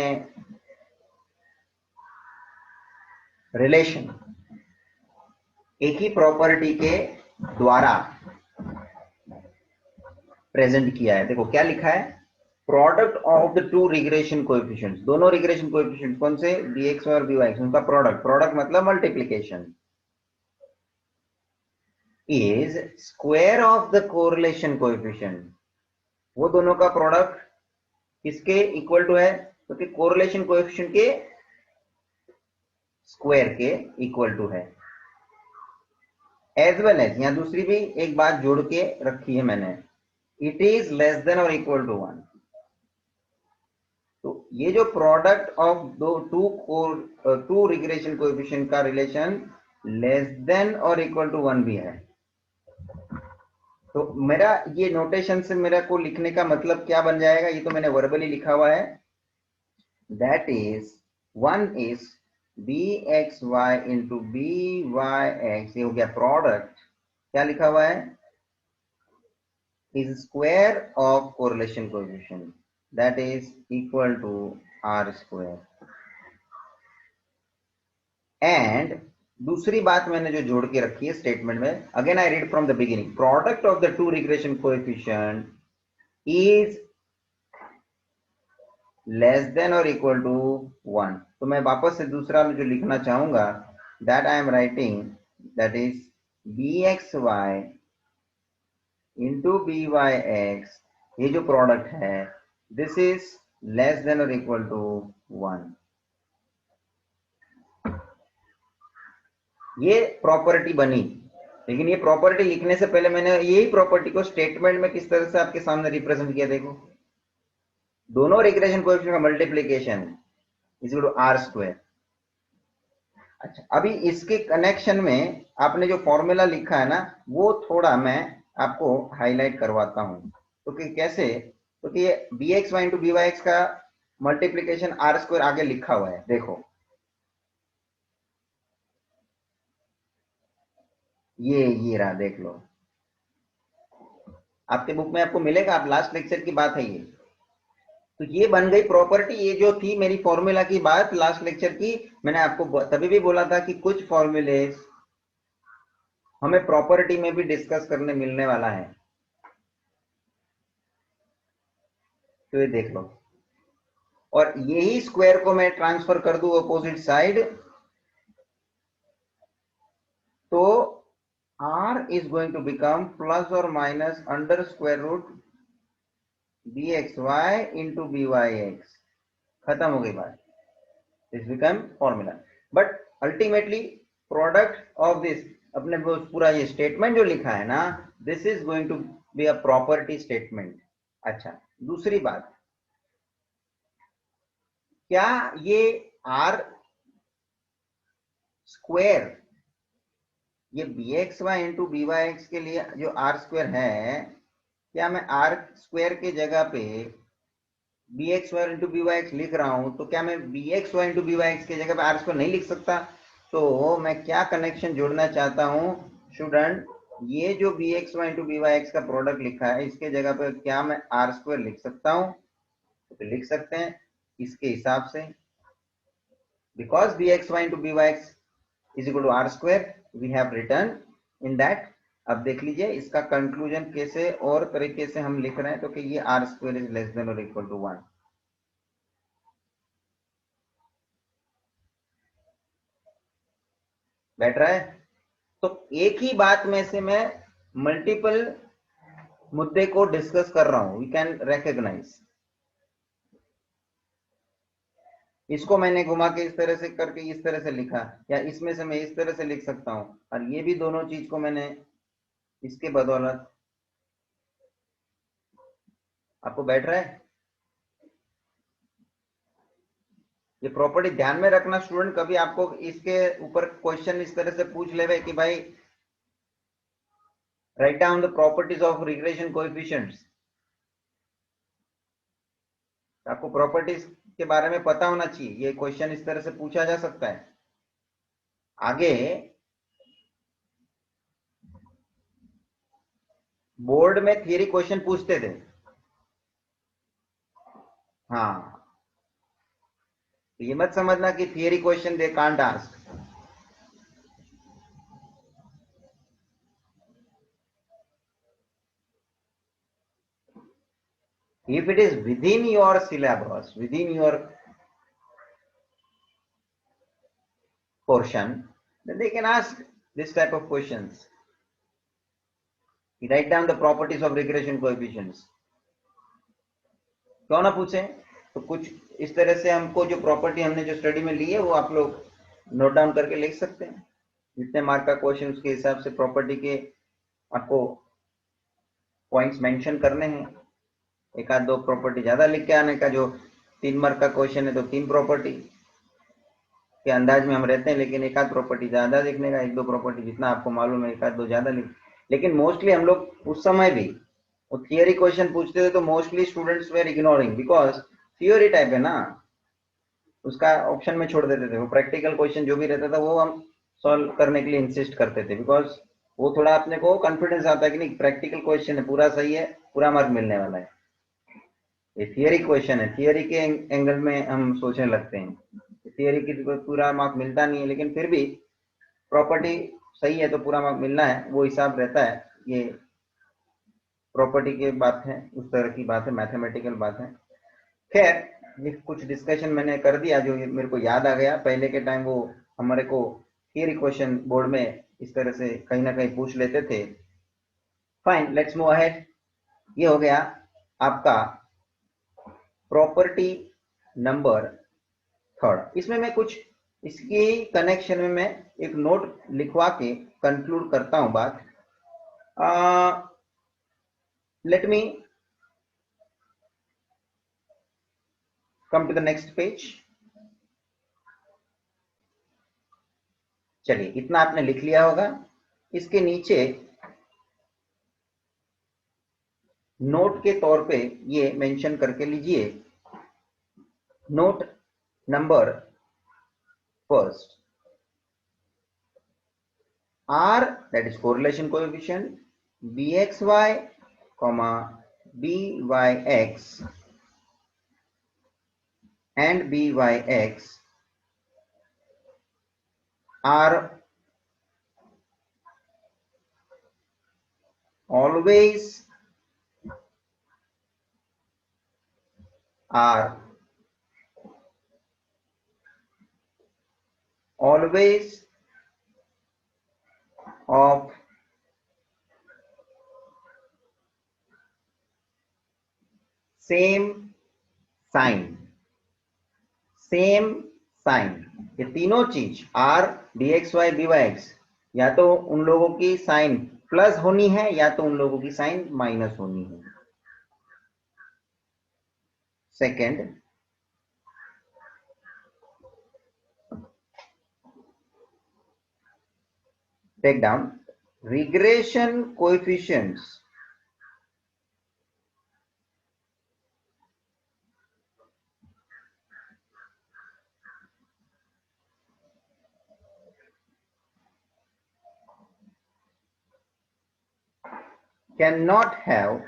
रिलेशन एक ही property के द्वारा प्रेजेंट किया है। देखो क्या लिखा है, product of the two regression coefficients, दोनों रिग्रेशन कोएफिशिएंट कौन से, bx और by, उनका प्रोडक्ट, प्रोडक्ट मतलब multiplication, is square of the correlation coefficient, वो दोनों का प्रोडक्ट किसके इक्वल टू है, क्योंकि कोरिलेशन कोएफिशिएंट के स्क्वायर के इक्वल टू है। एज वेल एज, यहां दूसरी भी एक बात जोड़ के रखी है मैंने, इट इज लेस देन और इक्वल टू 1। तो ये जो प्रोडक्ट ऑफ दो टू रिग्रेशन कोएफिशिएंट का रिलेशन लेस देन और इक्वल टू 1 भी है। तो मेरा ये नोटेशन से मेरा को लिखने का मतलब क्या बन जाएगा, ये तो मैंने वर्बली लिखा हुआ है, that is 1 is bxy into byx, ये हो गया प्रोडक्ट, क्या लिखा हुआ है, is square of correlation coefficient, that is equal to r square। And दूसरी बात मैंने जो जोड़ के रखी है स्टेटमेंट में, again I read from the beginning, product of the two regression coefficient is less than और इक्वल टू 1। तो मैं वापस से दूसरा में जो लिखना चाहूंगा, that I am writing, that is bxy into byx, ये जो प्रोडक्ट है दिस इज लेस देन और इक्वल टू 1। ये प्रॉपर्टी बनी, लेकिन ये प्रॉपर्टी लिखने से पहले मैंने यही प्रॉपर्टी को स्टेटमेंट में किस तरह से आपके सामने रिप्रेजेंट किया, देखो दोनों रिग्रेशन कोएफिशिएंट का multiplication is equal to R square. अच्छा, अभी इसके कनेक्शन में आपने जो फॉर्मूला लिखा है ना, वो थोड़ा मैं आपको हाईलाइट करवाता हूं। तो कि कैसे, तो कि ये B x Y into B Y x का मल्टीप्लीकेशन आर स्क्वायर आगे लिखा हुआ है, देखो ये रहा, देख लो आपके बुक में आपको मिलेगा, आप लास्ट लेक्चर की बात है ये। तो ये बन गई प्रॉपर्टी, ये जो थी मेरी फॉर्मूला की बात लास्ट लेक्चर की, मैंने आपको तभी भी बोला था कि कुछ फॉर्मूले हमें प्रॉपर्टी में भी डिस्कस करने मिलने वाला है। तो ये देख लो, और यही स्क्वायर को मैं ट्रांसफर कर दूं अपोजिट साइड, तो r is going to become plus or minus under square root bxy into byx। खत्म हो गई बात, this become formula. But ultimately product of this, अपने पूरा ये स्टेटमेंट जो लिखा है ना, this is going to be a property statement. अच्छा, दूसरी बात, क्या ये आर स्क्वायर, ये B x Y into B Y X के लिए जो आर स्क्वायर है, क्या मैं आर स्क्वायर के जगह पे B x Y into B Y X लिख रहा हूं, तो क्या मैं B x Y into B Y X की जगह पे आर स्क्वायर नहीं लिख सकता? तो मैं क्या कनेक्शन जोड़ना चाहता हूं स्टूडेंट, ये जो B x Y into B Y x का प्रोडक्ट लिखा है, इसके जगह पे क्या मैं आर स्क्वायर लिख सकता हूं? तो लिख सकते हैं इसके हिसाब से, because B x Y into B Y X is equal to R square, we have written in that. अब देख लीजिए इसका कंक्लूजन कैसे और तरीके से हम लिख रहे हैं, तो कि ये R square is less than और इक्वल टू 1। बैठ रहा है? तो एक ही बात में से मैं मल्टीपल मुद्दे को डिस्कस कर रहा हूं, वी कैन रिकॉग्नाइज। इसको मैंने घुमा के इस तरह से करके इस तरह से लिखा, या इसमें से मैं इस तरह से लिख सकता हूं, और ये भी दोनों चीज को मैंने इसके बदौलत, आपको बैठ रहा है? ये प्रॉपर्टी ध्यान में रखना स्टूडेंट, कभी आपको इसके ऊपर क्वेश्चन इस तरह से पूछ ले कि भाई write down the properties of regression coefficients, आपको प्रॉपर्टीज के बारे में पता होना चाहिए, ये क्वेश्चन इस तरह से पूछा जा सकता है आगे। बोर्ड में थियरी क्वेश्चन पूछते थे, हाँ, ये मत समझना कि theory question they can't ask. If it is within your syllabus, within your portion, then they can ask this type of questions. Write down the properties of regression coefficients, क्यों ना पूछे? तो कुछ इस तरह से हमको जो प्रॉपर्टी हमने जो स्टडी में ली है, वो आप लोग नोट डाउन करके लिख सकते हैं। जितने मार्क का क्वेश्चन उसके हिसाब से प्रॉपर्टी के आपको पॉइंट्स मेंशन करने हैं। एक आध दो प्रॉपर्टी ज्यादा लिख के आने का, जो 3 मार्क का क्वेश्चन है तो 3 प्रॉपर्टी के अंदाज में हम रहते हैं, लेकिन एक आध प्रॉपर्टी ज्यादा लिखने का, एक दो प्रॉपर्टी जितना आपको मालूम है एक आध दो ज्यादा लिख। लेकिन मोस्टली हम लोग उस समय भी वो थियरी क्वेश्चन पूछते थे, तो mostly students were ignoring, because theory type है ना, उसका ऑप्शन में छोड़ देते थे। वो प्रैक्टिकल क्वेश्चन जो भी रहता था वो हम सॉल्व करने के लिए इंसिस्ट करते थे, बिकॉज वो थोड़ा अपने को कॉन्फिडेंस आता है कि नहीं प्रैक्टिकल क्वेश्चन है, पूरा सही है, पूरा मार्क मिलने वाला है। ये थियरी क्वेश्चन है, थियरी के एंगल में हम सोचने लगते हैं, थियरी की पूरा मार्क मिलता नहीं है, लेकिन फिर भी प्रॉपर्टी सही है तो पूरा मार्क मिलना है, वो हिसाब रहता है। ये प्रॉपर्टी की बात है, उस तरह की बात है, मैथमेटिकल बात है। खैर, ये कुछ डिस्कशन मैंने कर दिया जो मेरे को याद आ गया। पहले के टाइम वो हमारे को थियरी क्वेश्चन बोर्ड में इस तरह से कहीं ना कहीं पूछ लेते थे। Fine, let's move ahead. ये हो गया आपका प्रॉपर्टी नंबर थर्ड। इसमें मैं कुछ इसकी कनेक्शन में मैं एक नोट लिखवा के कंक्लूड करता हूं बात। Let me come to the next page. चलिए, इतना आपने लिख लिया होगा। इसके नीचे नोट के तौर पे ये मेंशन करके लीजिए। Note number first, R, that is correlation coefficient, bxy, byx and byx are always of same sign, same sign. ये तीनों चीज R, dxy, byx या तो उन लोगों की साइन प्लस होनी है या तो उन लोगों की साइन माइनस होनी है। Second, take down regression coefficients cannot have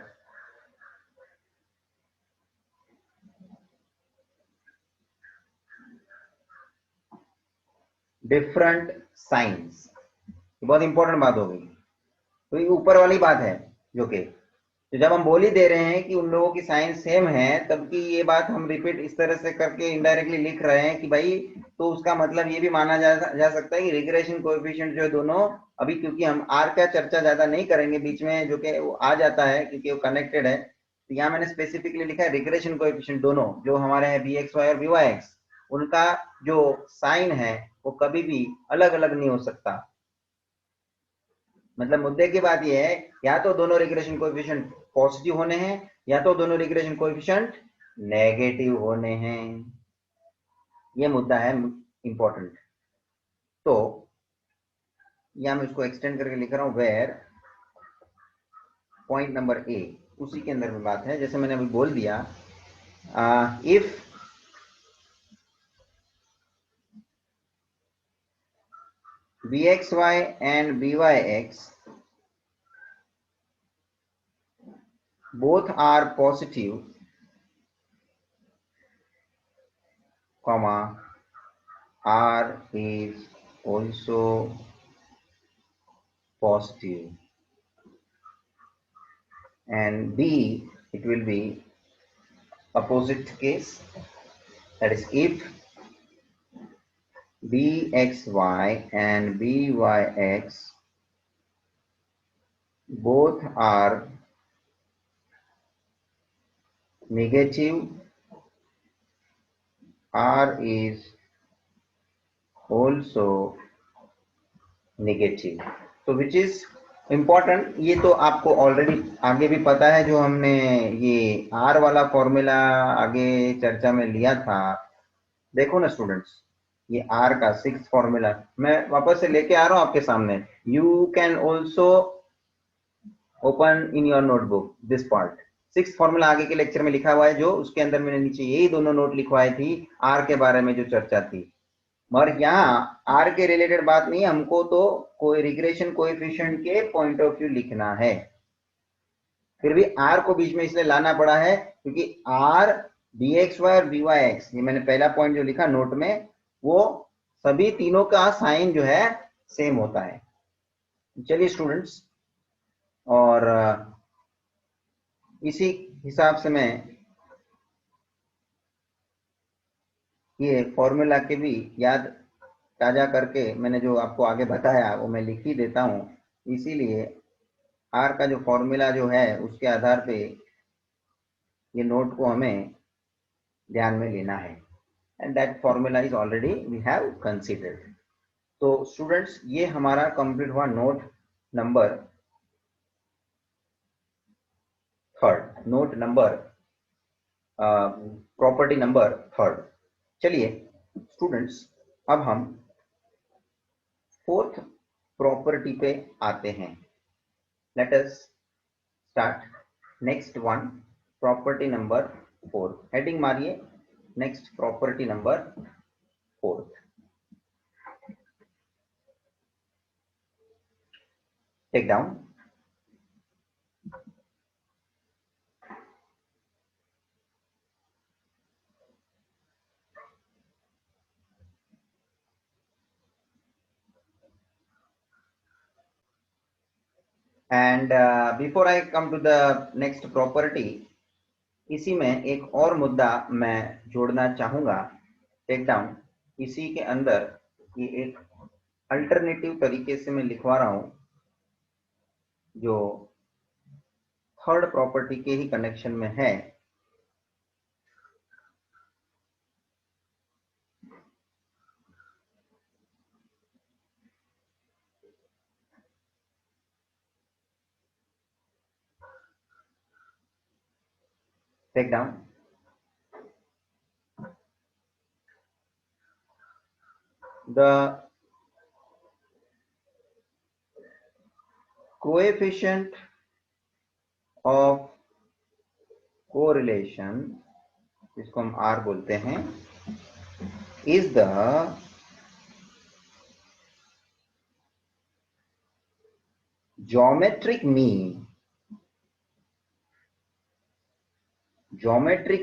different signs। बहुत इंपॉर्टेंट बात हो गई। तो ये ऊपर वाली बात है जो कि तो जब हम बोल ही दे रहे हैं कि उन लोगों की साइन सेम है, तब की ये बात हम रिपीट इस तरह से करके इनडायरेक्टली लिख रहे हैं कि भाई, तो उसका मतलब ये भी माना जा सकता है कि रिग्रेशन कोएफिशिएंट जो है दोनों, अभी क्योंकि हम आर का चर्चा ज्यादा नहीं करेंगे बीच में, जो कि वो आ जाता है क्योंकि वो कनेक्टेड है, तो यहाँ मैंने स्पेसिफिकली लिखा है रिग्रेशन कोएफिशिएंट दोनों जो हमारे हैं bxy और byx, उनका जो साइन है वो कभी भी अलग अलग नहीं हो सकता। मतलब मुद्दे की बात यह है, या तो दोनों रिग्रेशन कोएफिशिएंट पॉजिटिव होने हैं या तो दोनों रिग्रेशन कोएफिशिएंट नेगेटिव होने हैं। ये मुद्दा है इंपॉर्टेंट। तो यहां मैं उसको एक्सटेंड करके लिख रहा हूं, वेयर पॉइंट नंबर ए उसी के अंदर में बात है, जैसे मैंने अभी बोल दिया, if bxy and byx both are positive, comma R is also positive, and B, it will be opposite case, that is if bxy and byx both are negative, R is also negative। तो विच is important, ये तो आपको already आगे भी पता है, जो हमने ये R वाला फॉर्मूला आगे चर्चा में लिया था। देखो ना स्टूडेंट्स, ये R का 6th फॉर्मूला मैं वापस से लेके आ रहा हूं आपके सामने। You can also open in your notebook this part. 6th formula आगे के लेक्चर में लिखा हुआ है, जो उसके अंदर मैंने नीचे यही दोनों नोट लिखवाई थी R के बारे में जो चर्चा थी। मगर यहाँ R के रिलेटेड बात नहीं, हमको तो कोई रिग्रेशन कोएफिशिएंट के पॉइंट ऑफ व्यू लिखना है। फिर भी R को बीच में इसलिए लाना पड़ा है क्योंकि R, bxy और byx, ये मैंने पहला पॉइंट जो लिखा नोट में, वो सभी तीनों का साइन जो है सेम होता है। चलिए स्टूडेंट्स, और इसी हिसाब से मैं ये फॉर्मूला के भी याद ताजा करके मैंने जो आपको आगे बताया वो मैं लिख ही देता हूं। इसीलिए R का जो फॉर्मूला जो है उसके आधार पे ये नोट को हमें ध्यान में लेना है, and that formula is already we have considered. तो स्टूडेंट्स, ये हमारा कंप्लीट हुआ note number 3rd। Note number property number third. चलिए स्टूडेंट्स, अब हम फोर्थ प्रॉपर्टी पे आते हैं। Let us start next one, property number fourth. Heading मारिए, next property number fourth. Take down. And before I come to the next property, इसी में एक और मुद्दा मैं जोड़ना चाहूंगा। Take down. इसी के अंदर ये एक अल्टरनेटिव तरीके से मैं लिखवा रहा हूं, जो थर्ड प्रॉपर्टी के ही कनेक्शन में है। Take down. The coefficient of correlation, जिसको हम R बोलते हैं, is the geometric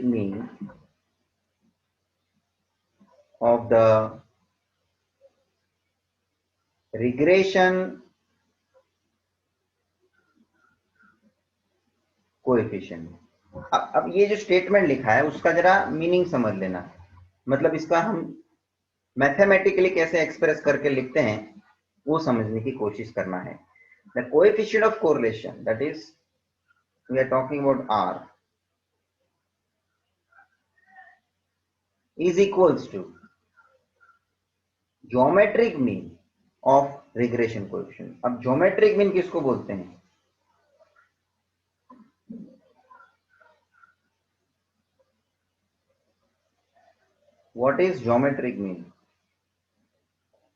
mean of the regression coefficient. अब ये जो स्टेटमेंट लिखा है उसका जरा मीनिंग समझ लेना। मतलब इसका हम मैथमेटिकली कैसे एक्सप्रेस करके लिखते हैं वो समझने की कोशिश करना है। The coefficient of correlation, that is we are talking about r, is equals to geometric mean of regression coefficient. अब ज्योमेट्रिक मीन किसको बोलते हैं? What is geometric mean?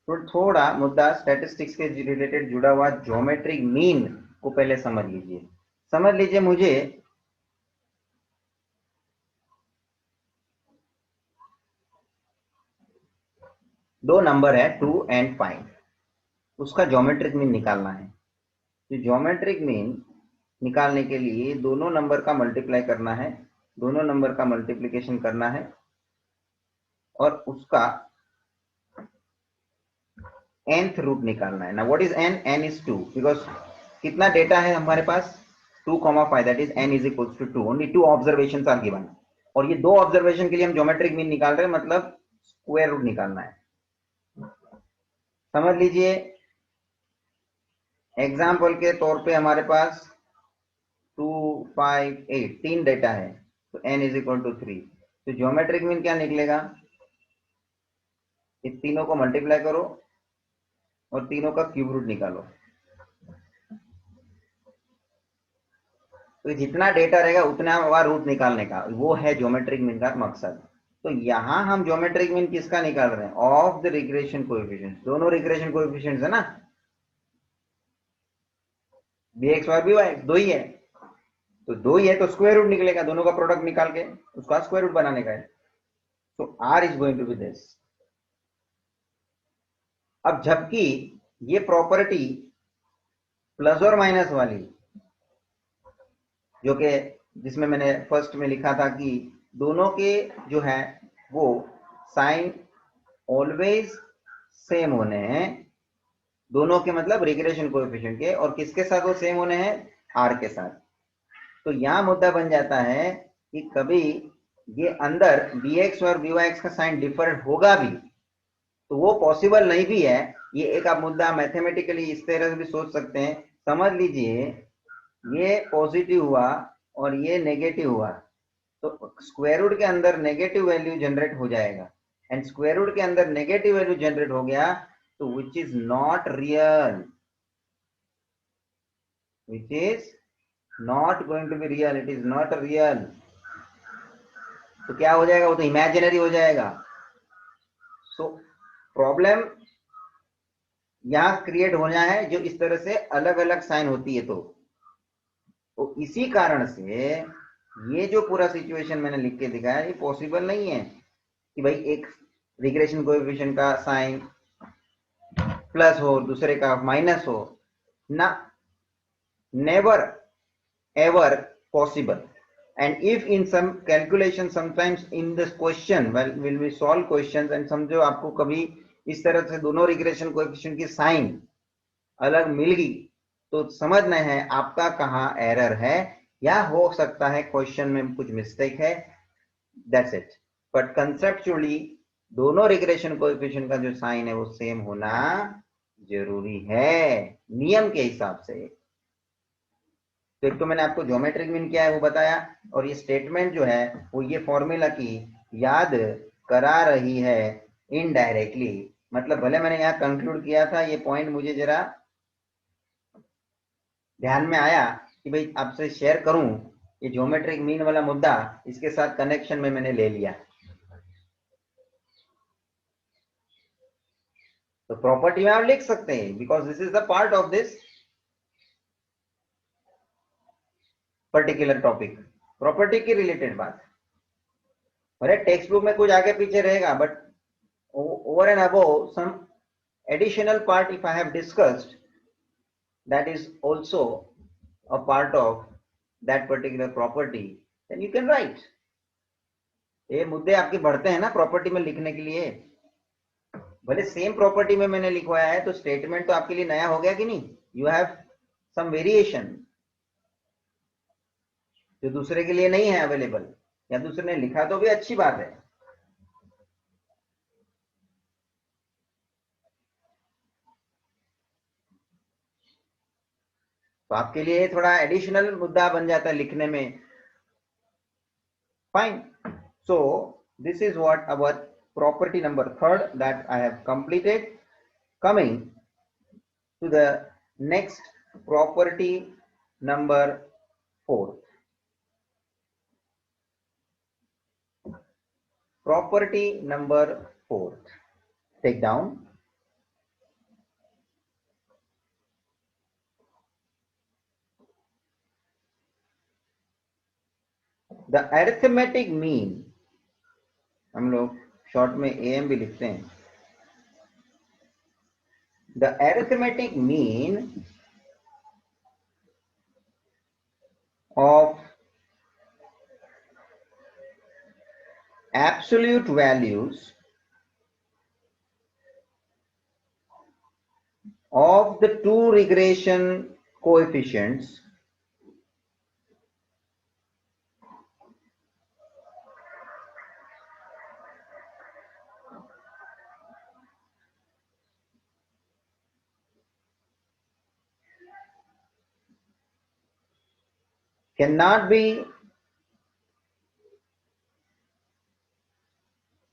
तो थोड़ा मुद्दा स्टैटिस्टिक्स के रिलेटेड जुड़ा हुआ ज्योमेट्रिक मीन को पहले समझ लीजिए। मुझे दो नंबर है 2 एंड 5, उसका ज्योमेट्रिक मीन निकालना है। तो ज्योमेट्रिक मीन निकालने के लिए दोनों नंबर का मल्टीप्लाई करना है, दोनों नंबर का मल्टीप्लिकेशन करना है और उसका nth रूट निकालना है ना। What is n? n is 2, because कितना डेटा है हमारे पास? 2,5, that is n is equals to 2। Only 2 observations are given और ये 2 ऑब्जर्वेशन के लिए हम ज्योमेट्रिक मीन निकाल रहे हैं, मतलब स्क्वायर रूट निकालना है। समझ लीजिए, एग्जाम्पल के तौर पे हमारे पास 2, 5, 8 तीन डेटा है, तो n इज इक्वल टू 3। तो ज्योमेट्रिक मीन क्या निकलेगा? इस तीनों को मल्टीप्लाई करो और तीनों का क्यूब रूट निकालो। तो जितना डेटा रहेगा उतना बार रूट निकालने का, वो है ज्योमेट्रिक मीन का मकसद। तो यहां हम ज्योमेट्रिक मीन किसका निकाल रहे हैं? Of the regression coefficients. दोनों रिग्रेशन कोएफिशिएंट्स है ना, bx और by दो ही है, तो दो ही है तो स्क्वायर रूट निकलेगा। दोनों का प्रोडक्ट निकाल के उसका स्क्वायर रूट बनाने का है। तो r is going to be this. अब जबकि ये प्रॉपर्टी प्लस और माइनस वाली, जो कि जिसमें मैंने फर्स्ट में लिखा था कि दोनों के जो है वो साइन ऑलवेज सेम होने हैं, दोनों के मतलब रिग्रेशन कोएफिशिएंट के, और किसके साथ वो सेम होने हैं? r के साथ। तो यहां मुद्दा बन जाता है कि कभी ये अंदर bx और by का साइन डिफरेंट होगा भी, तो वो पॉसिबल नहीं भी है। ये एक आप मुद्दा मैथमेटिकली इस तरह से भी सोच सकते हैं। समझ लीजिए ये पॉजिटिव हुआ और ये नेगेटिव हुआ, तो स्क्वायर रूट के अंदर नेगेटिव वैल्यू जनरेट हो जाएगा, एंड स्क्वायर रूट के अंदर नेगेटिव वैल्यू जनरेट हो गया तो which is not real, which is not going to be real, it is not a real। तो क्या हो जाएगा, वो तो इमेजिनरी हो जाएगा। सो प्रॉब्लम यहाँ क्रिएट होना है जो इस तरह से अलग अलग साइन होती है। तो इसी कारण से ये जो पूरा सिचुएशन मैंने लिख के दिखाया ये पॉसिबल नहीं है कि भाई एक रिग्रेशन कोएफिशिएंट का साइन प्लस हो दूसरे का माइनस हो ना, never ever possible. And if in some calculation sometimes in this question when we solve questions and समझो आपको कभी इस तरह से दोनों रिग्रेशन कोएफिशिएंट की साइन अलग मिल गई तो समझना है आपका कहाँ एरर है, या हो सकता है क्वेश्चन में कुछ मिस्टेक है, दैट्स इट। बट कंसेप्चुअली दोनों रिग्रेशन कोएफिशिएंट का जो साइन है वो सेम होना जरूरी है नियम के हिसाब से। तो एक तो मैंने आपको ज्योमेट्रिक मीन क्या है वो बताया, और ये स्टेटमेंट जो है वो ये फॉर्मूला की याद करा रही है इनडायरेक्टली। मतलब भले मैंने यहाँ कंक्लूड किया था, ये पॉइंट मुझे जरा ध्यान में आया कि भाई आपसे शेयर करूं, ये ज्योमेट्रिक मीन वाला मुद्दा इसके साथ कनेक्शन में मैंने ले लिया। तो प्रॉपर्टी में आप लिख सकते हैं because this is the part of this particular topic, property की रिलेटेड बात। अरे टेक्स्ट बुक में कुछ आगे पीछे रहेगा, but over and above some additional part if I have discussed, that is also a part of that particular property, then you can write। ये मुद्दे आपके बढ़ते हैं ना प्रॉपर्टी में लिखने के लिए। भले सेम प्रॉपर्टी में मैंने लिखवाया है तो स्टेटमेंट तो आपके लिए नया हो गया कि नहीं, यू हैव सम वेरिएशन जो दूसरे के लिए नहीं है अवेलेबल, या दूसरे ने लिखा तो भी अच्छी बात है। तो आपके लिए थोड़ा एडिशनल मुद्दा बन जाता है लिखने में। Fine, so this is what our property number 3 that I have completed. Coming to the next property number 4. Property number 4. Take down. The arithmetic mean, हम लोग शॉर्ट में AM भी लिखते हैं। The arithmetic mean of absolute values of the two regression coefficients cannot be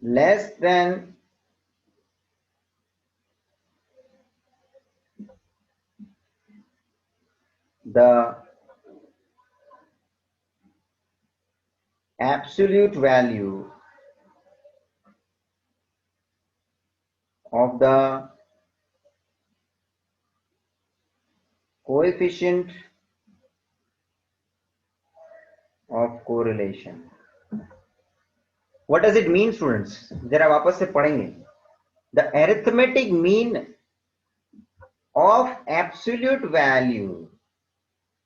less than the absolute value of the coefficient of correlation. What does it mean, students? जरा वापस से पढ़ेंगे। The arithmetic mean of absolute value,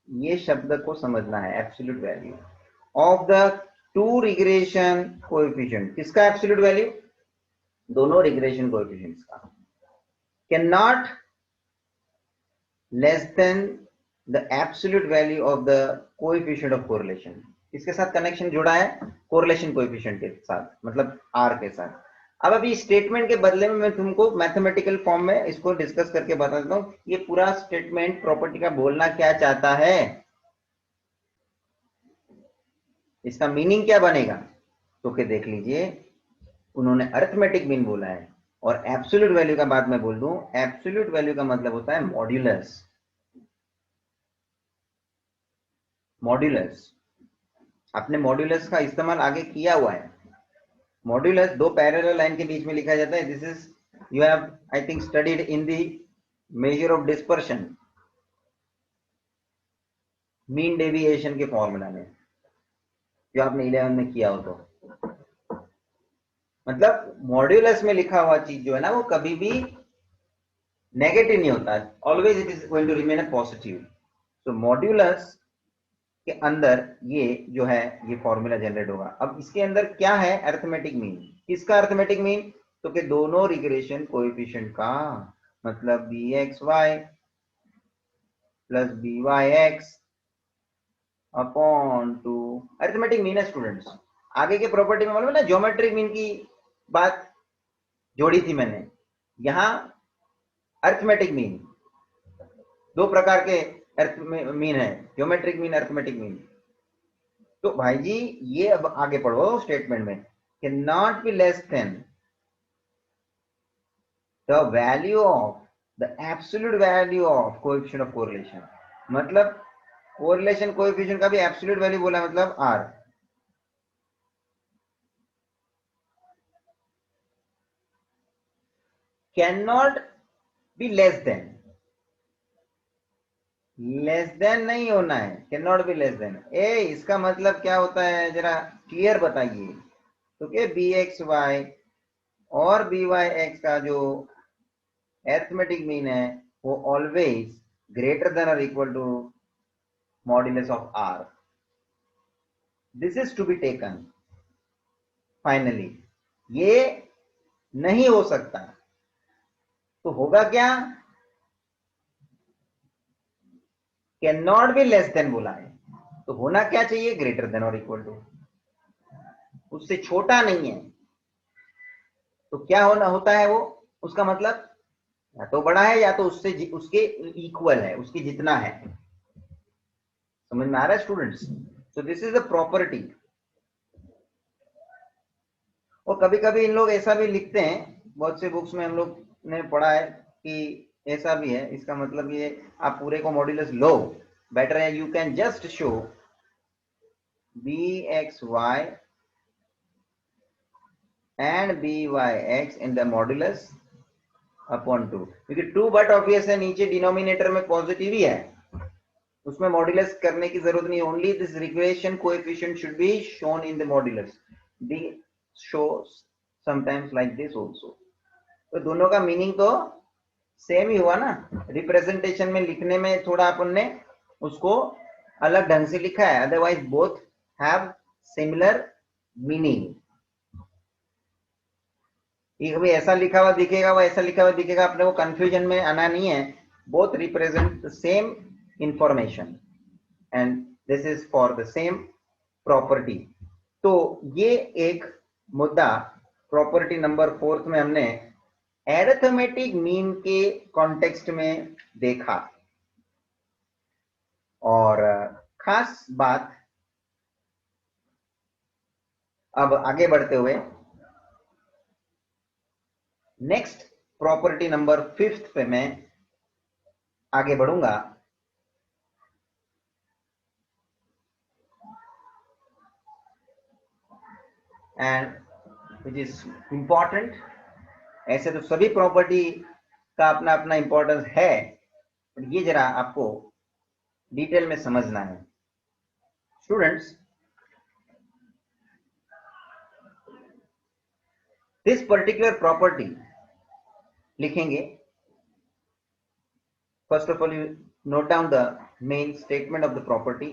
ये शब्द को समझना है। absolute value of the two regression coefficient, किसका absolute value? दोनों regression coefficients का। cannot less than the absolute value of the coefficient of correlation। इसके साथ कनेक्शन जुड़ा है कोरिलेशन कोएफिशिएंट के साथ, मतलब R के साथ। अब अभी स्टेटमेंट के बदले में मैं तुमको मैथमेटिकल फॉर्म में इसको डिस्कस करके बता देता हूं ये पूरा स्टेटमेंट प्रॉपर्टी का बोलना क्या चाहता है, इसका मीनिंग क्या बनेगा। तो के देख लीजिए, उन्होंने अरिथमेटिक मीन बोला है और एब्सोल्यूट वैल्यू का बात मैं बोल दूं, एब्सोल्यूट वैल्यू का मतलब होता है मॉड्यूलस। मॉड्यूलस, आपने मॉड्यूलस का इस्तेमाल आगे किया हुआ है, मॉड्यूलस दो पैरेलल लाइन के बीच में लिखा जाता है. This is you have I think studied in the measure of dispersion, mean deviation के फॉर्मूला में, जो आपने 11 में किया हो. तो मतलब मॉड्यूलस में लिखा हुआ चीज जो है ना, वो कभी भी नेगेटिव नहीं होता, always it is going to remain a positive. तो मॉड्यूलस के अंदर ये जो है ये फॉर्मूला जनरेट होगा. अब इसके अंदर क्या है? Arithmetic mean. किसका अरिथमेटिक मीन? तो कि दोनों रिग्रेशन कोएफिशिएंट का, मतलब b x y plus b Y x upon two. Arithmetic mean है स्टूडेंट्स. आगे के प्रॉपर्टी में मालूम है ना, ज्योमेट्रिक मीन की बात जोड़ी थी मैंने. यहां अरिथमेटिक मीन, दो प्रकार के मीन है, ज्योमेट्रिक मीन, अरिथमेटिक मीन. तो भाई जी ये अब आगे पढ़ो स्टेटमेंट में, can not be less than the value of the absolute value of coefficient of correlation. मतलब कोरिलेशन कोएफिशिएंट का भी एब्सोल्यूट वैल्यू बोला, मतलब r. Can not be less than नहीं होना है, can not be less than. इसका मतलब क्या होता है जरा क्लियर बताइए. तो क्या बी एक्स वाई और बी वाई एक्स का जो अरिथमेटिक मीन है वो ऑलवेज ग्रेटर देन और equal to modulus of r. This is to be taken finally. ये नहीं हो सकता. तो होगा क्या? Can not be less than बोला है, तो होना क्या चाहिए? ग्रेटर देन और इक्वल टू. उससे छोटा नहीं है. तो क्या होना होता है वो? उसका मतलब या तो बड़ा है या तो उससे उसके इक्वल है, उसकी जितना है. समझ में आ रहा है students? So this is a property. और कभी कभी इन लोग ऐसा भी लिखते हैं, बहुत से बुक्स में हम लोग ने पढ़ा है कि ऐसा भी है. इसका मतलब ये आप पूरे को मॉड्यूलस लो, बेटर है you can just show b x y and b Y x in the modulus upon two. क्योंकि टू बट ऑब्वियस है, नीचे डिनोमिनेटर में पॉजिटिव ही है, उसमें मॉड्यूलस करने की जरूरत नहीं. Only this regression coefficient should be shown in the modulus. The show sometimes like this also. तो दोनों का मीनिंग तो सेम ही हुआ ना. रिप्रेजेंटेशन में लिखने में थोड़ा अपन ने उसको अलग ढंग से लिखा है, otherwise both have similar meaning. ये कभी ऐसा लिखा हुआ दिखेगा, वो ऐसा लिखा हुआ दिखेगा, अपने को कंफ्यूजन में आना नहीं है. Both represent the same information and this is for the same property. तो ये एक मुद्दा प्रॉपर्टी नंबर 4 में हमने एरिथमेटिक मीन के कॉन्टेक्स्ट में देखा. और खास बात, अब आगे बढ़ते हुए नेक्स्ट प्रॉपर्टी नंबर 5 पे मैं आगे बढ़ूंगा. And which is important. ऐसे तो सभी प्रॉपर्टी का अपना अपना इंपॉर्टेंस है, पर ये जरा आपको डिटेल में समझना है स्टूडेंट्स. दिस पर्टिकुलर प्रॉपर्टी लिखेंगे. First of all you note down the main statement of the property.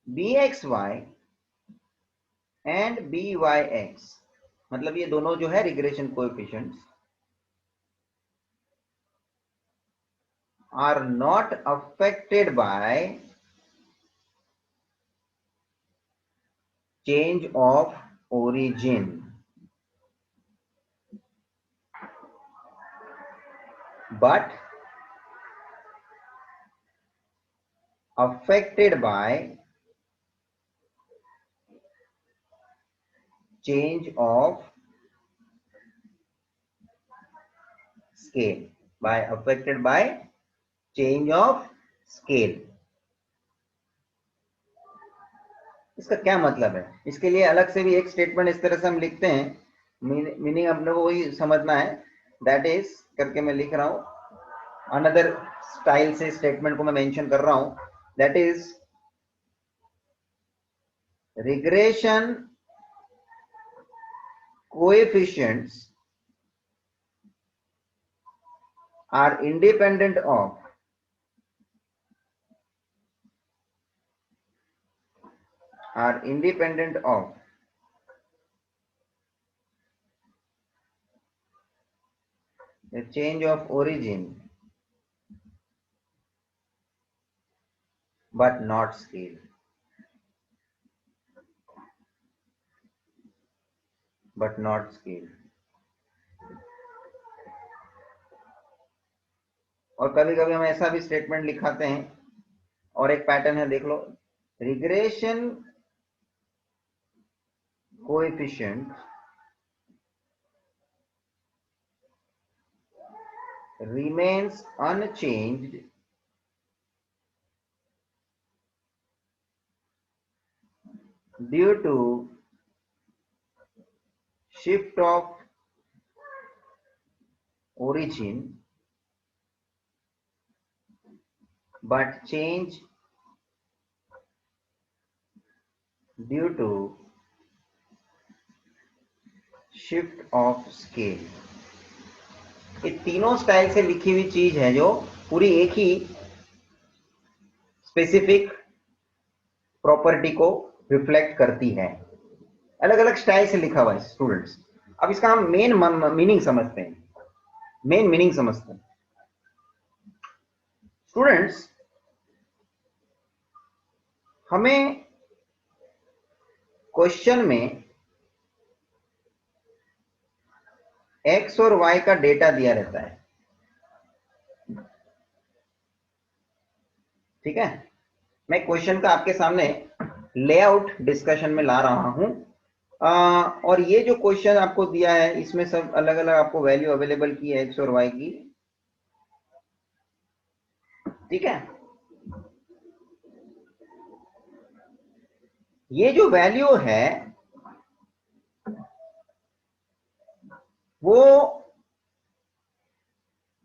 B x y and b Y x, मतलब ये दोनों जो है regression coefficients are not affected by change of origin, but affected by change of scale. By affected by change of scale. इसका क्या मतलब है? इसके लिए अलग से भी एक स्टेटमेंट इस तरह से हम लिखते हैं, मीनिंग अपने को वही समझना है। दैट इज करके मैं लिख रहा हूं, अनदर स्टाइल से स्टेटमेंट को मैं मेंशन कर रहा हूं। That is regression coefficients are independent of the change of origin but not scale. But not scale. और कभी कभी हम ऐसा भी स्टेटमेंट लिखाते हैं, और एक पैटर्न है देख लो, regression coefficient remains unchanged due to shift of origin but change due to shift of scale. ये तीनों स्टाइल से लिखी हुई चीज है जो पूरी एक ही स्पेसिफिक प्रॉपर्टी को रिफ्लेक्ट करती है। अलग अलग स्टाइल से लिखा हुआ है स्टूडेंट्स। अब इसका हम मेन मीनिंग समझते हैं, स्टूडेंट्स। हमें क्वेश्चन में एक्स और वाई का डेटा दिया रहता है, ठीक है। मैं क्वेश्चन का आपके सामने लेआउट डिस्कशन में ला रहा हूं, और ये जो क्वेश्चन आपको दिया है इसमें सब अलग अलग आपको वैल्यू अवेलेबल की है एक्स और वाई की, ठीक है। ये जो वैल्यू है वो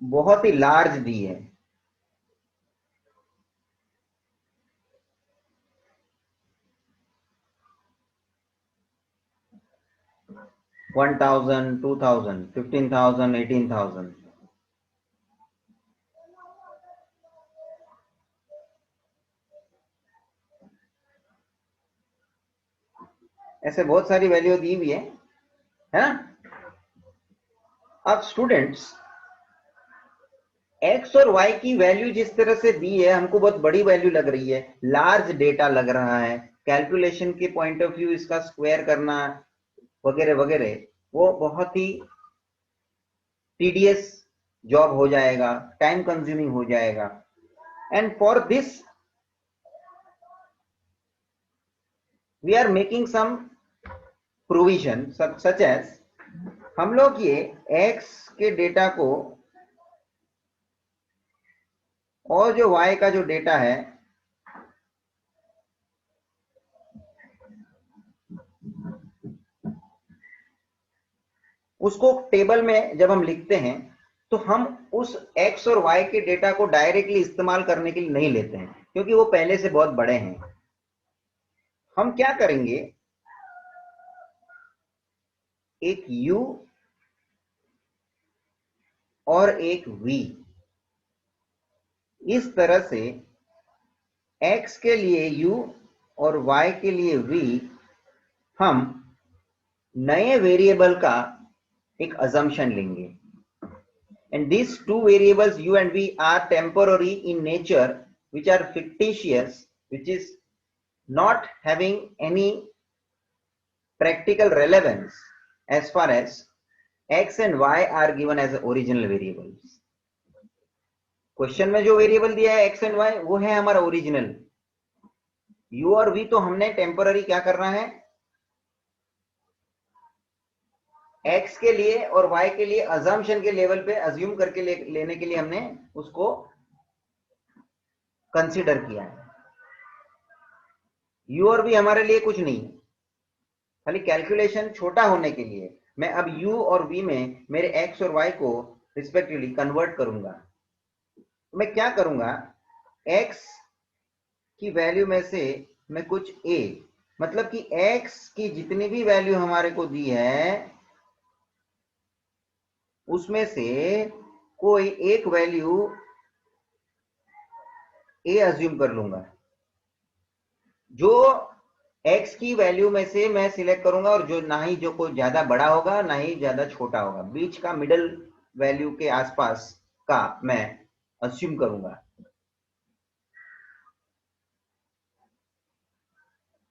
बहुत ही लार्ज दी है। 1000, 2000, 15,000, 18,000। ऐसे बहुत सारी वैल्यू दी हुई है ना। अब स्टूडेंट्स एक्स और वाई की वैल्यू जिस तरह से दी है हमको बहुत बड़ी वैल्यू लग रही है, लार्ज डेटा लग रहा है, कैलकुलेशन के पॉइंट ऑफ व्यू इसका स्क्वायर करना वगैरह वगैरह वो बहुत ही टीडियस जॉब हो जाएगा, टाइम कंज्यूमिंग हो जाएगा। And for this we are making some provision such as, हम लोग ये x के डेटा को और जो y का जो डेटा है उसको टेबल में जब हम लिखते हैं तो हम उस x और y के डेटा को डायरेक्टली इस्तेमाल करने के लिए नहीं लेते हैं, क्योंकि वो पहले से बहुत बड़े हैं। हम क्या करेंगे, एक u और एक v, इस तरह से x के लिए u और y के लिए v हम नए वेरिएबल का एक अजम्पशन लेंगे। And these two variables u and v are temporary in nature, which are fictitious, which is not having any practical relevance as far as x and y are given as original variables. Question में जो variable दिया है x and y वो है हमारा original. u और v तो हमने टेम्पररी क्या करना है, x के लिए और y के लिए अजम्पशन के लेवल पे अज्यूम करके लेने के लिए हमने उसको कंसीडर किया है। u और v हमारे लिए कुछ नहीं, खाली कैलकुलेशन छोटा होने के लिए मैं अब u और v में मेरे x और y को रिस्पेक्टिवली कन्वर्ट करूंगा। मैं क्या करूंगा, x की वैल्यू में से मैं कुछ a, मतलब कि x की जितनी भी वैल्यू हमारे को दी है उसमें से कोई एक वैल्यू a अज्यूम कर लूंगा। जो x की वैल्यू में से मैं सिलेक्ट करूंगा, और जो ना ही जो कोई ज्यादा बड़ा होगा ना ही ज्यादा छोटा होगा, बीच का मिडल वैल्यू के आसपास का मैं अज्यूम करूंगा।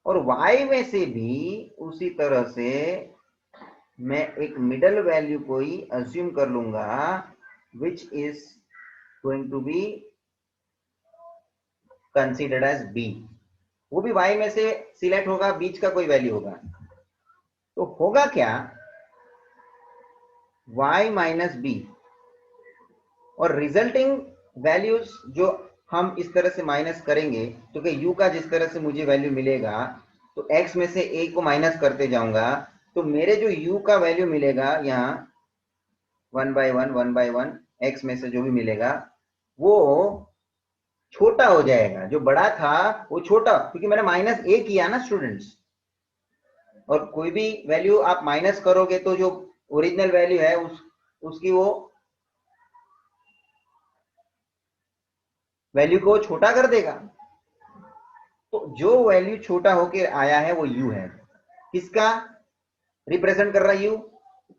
और y में से भी उसी तरह से मैं एक मिडल वैल्यू कोई अज्यूम कर लूंगा which is going to be considered as b। वो भी y में से सिलेक्ट होगा, बीच का कोई वैल्यू होगा। तो होगा क्या, y माइनस बी, और रिजल्टिंग वैल्यूज जो हम इस तरह से माइनस करेंगे, तो कि u का जिस तरह से मुझे वैल्यू मिलेगा तो x में से a को माइनस करते जाऊंगा, तो मेरे जो u का वैल्यू मिलेगा यहाँ 1/1 x में से जो भी मिलेगा वो छोटा हो जाएगा। जो बड़ा था वो छोटा, क्योंकि मैंने माइनस a किया ना स्टूडेंट्स। और कोई भी वैल्यू आप माइनस करोगे तो जो ओरिजिनल वैल्यू है उसकी वो वैल्यू को छोटा कर देगा। तो जो वैल्यू छोटा होकर आया है वो u है। किसका रिप्रेजेंट कर रहा है u?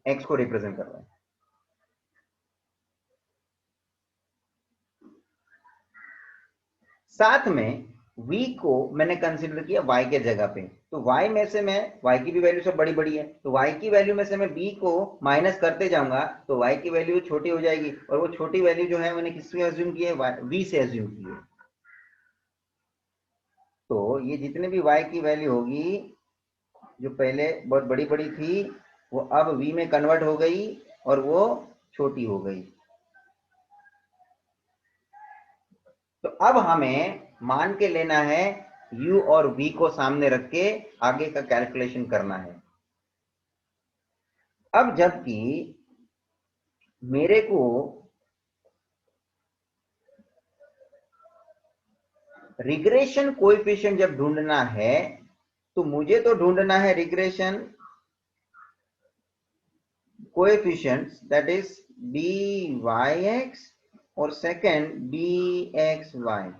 x को रिप्रेजेंट कर रहा है। साथ में v को मैंने कंसीडर किया y के जगह पे, तो y में से मैं y की भी वैल्यू सब बड़ी बड़ी है, तो y की वैल्यू में से मैं b को माइनस करते जाऊंगा तो y की वैल्यू छोटी हो जाएगी। और वो छोटी वैल्यू जो है मैंने किससे अज्यूम की है, v से अज्यूम की है। तो ये जितने भी y की वैल्यू होगी जो पहले बहुत बड़ी बड़ी थी वो अब v में कन्वर्ट हो गई और वो छोटी हो गई। तो अब हमें मान के लेना है u और v को सामने रख के आगे का कैलकुलेशन करना है। अब जबकि मेरे को रिग्रेशन कोएफिशिएंट जब ढूंढना है तो मुझे तो ढूंढना है regression coefficients that is byx और सेकंड bxy।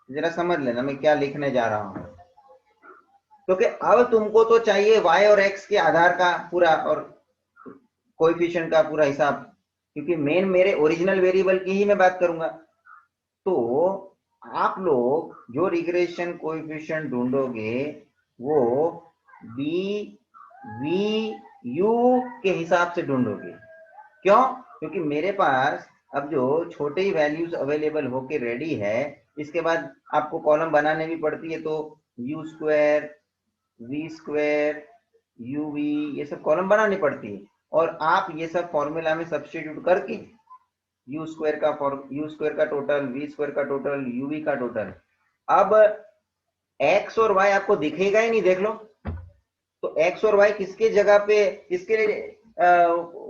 जरा समझ लेना मैं क्या लिखने जा रहा हूं। क्योंकि अब तुमको तो चाहिए y और x के आधार का पूरा और कोएफिशिएंट का पूरा हिसाब, क्योंकि मेन मेरे ओरिजिनल वेरिएबल की ही मैं बात करूंगा। तो आप लोग जो रिग्रेशन कोएफिशिएंट ढूंढोगे वो बी वी यू के हिसाब से ढूंढोगे। क्यों? क्योंकि मेरे पास अब जो छोटे ही वैल्यूज अवेलेबल होके रेडी है, इसके बाद आपको कॉलम बनाने भी पड़ती है, तो u square v square u v ये सब कॉलम बनानी पड़ती है। और आप ये सब फॉर्मूला में सब्स्टिट्यूट करके यू स्क्वायर का टोटल, वी स्क्वायर का टोटल, यू वी का टोटल, अब एक्स और वाई आपको दिखेगा ही नहीं। देख लो तो एक्स और वाई किसके जगह पे, किसके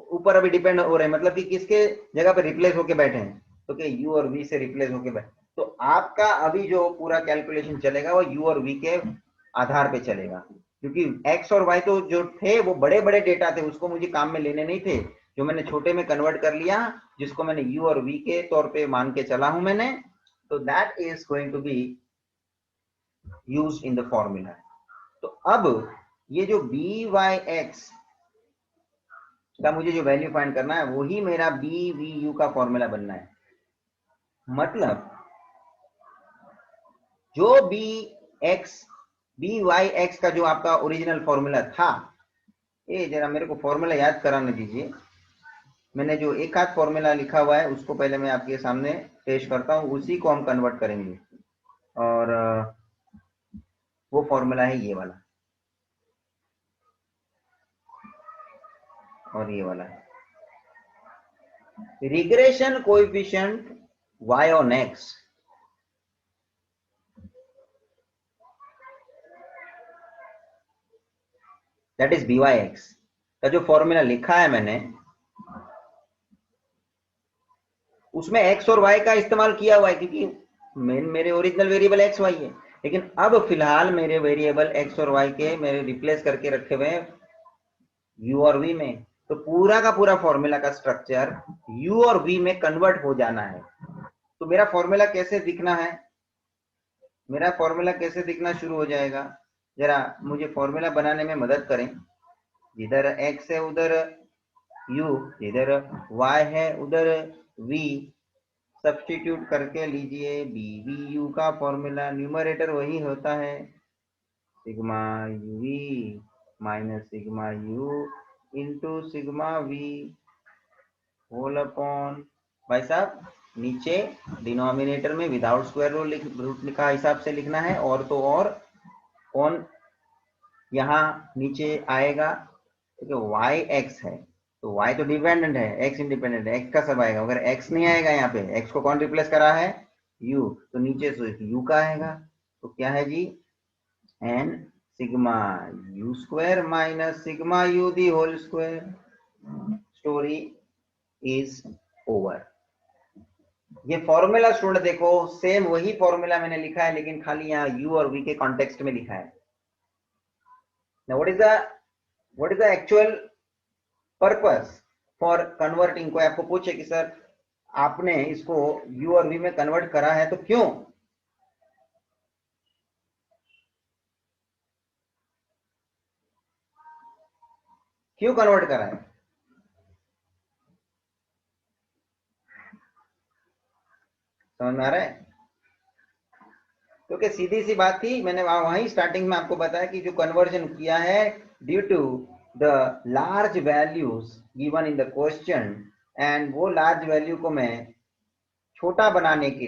ऊपर अभी डिपेंड हो रहे हैं, मतलब कि किसके जगह पे रिप्लेस होके बैठे हैं, तो कि यू और वी से रिप्लेस होके बैठे। तो आपका अभी जो पूरा कैलकुलेशन चलेगा वो यू और वी के आधार पे चलेगा, क्योंकि एक्स और वाई तो जो थे वो बड़े बड़े डेटा थे, उसको मुझे काम में लेने नहीं थे। जो मैंने छोटे में कन्वर्ट कर लिया, जिसको मैंने यू और वी के तौर पे मान के चला हूं मैंने, तो that is going to be used in the formula. तो अब ये जो बी वाई एक्स का मुझे जो वैल्यू फाइंड करना है वही मेरा बी वी यू का फॉर्मूला बनना है। मतलब जो बी वाई एक्स का जो आपका ओरिजिनल फॉर्मूला था, ये जरा मेरे को फॉर्मूला याद कराने दीजिए। मैंने जो एक आध फॉर्मूला लिखा हुआ है उसको पहले मैं आपके सामने पेश करता हूँ, उसी को हम कन्वर्ट करेंगे। और वो फॉर्मूला है ये वाला और ये वाला है, regression coefficient y on x that is b Y x का जो फॉर्मूला लिखा है मैंने, उसमें एक्स और वाई का इस्तेमाल किया हुआ है, क्योंकि मेरे ओरिजिनल वेरिएबल एक्स वाई है। लेकिन अब फिलहाल मेरे वेरिएबल एक्स और वाई के मेरे रिप्लेस करके रखे हुए हैं यू और वी में। तो पूरा का पूरा फॉर्मूला का स्ट्रक्चर यू और वी में कन्वर्ट हो जाना है। तो मेरा फॉर्मूला कैसे दिखना है, मेरा फॉर्मूला कैसे दिखना शुरू हो जाएगा, जरा मुझे फॉर्मूला बनाने में मदद करें। जिधर x है उधर u, जिधर y है उधर v, सब्स्टिट्यूट करके लीजिए बी वी यू का फॉर्मूला। न्यूमरेटर वही होता है sigma u v minus sigma u into sigma v whole upon, भाई साहब नीचे डिनोमिनेटर में विदाउट स्क्वायर रूट का हिसाब से लिखना है, और तो और कौन यहाँ नीचे आएगा, क्योंकि y x है तो y तो डिपेंडेंट है, x इंडिपेंडेंट है, x का सब आएगा। अगर x नहीं आएगा यहाँ पे, x को कौन रिप्लेस करा है, u, तो नीचे से u का आएगा। तो क्या है जी, n sigma u square minus sigma u the whole square. Story is over. ये फॉर्मूला स्टूडेंट देखो, सेम वही फॉर्मूला मैंने लिखा है, लेकिन खाली यहाँ u और v के कॉन्टेक्स्ट में लिखा है। Now what is the actual purpose for converting? कोई आपको पूछे कि सर आपने इसको u और v में कन्वर्ट करा है तो क्यों कन्वर्ट करा है? समझ में आ रहा है? क्योंकि सीधी सी बात थी, मैंने वहीं स्टार्टिंग में आपको बताया कि जो कन्वर्जन किया है due to the large values given in the question, and वो लार्ज वैल्यू को मैं छोटा बनाने के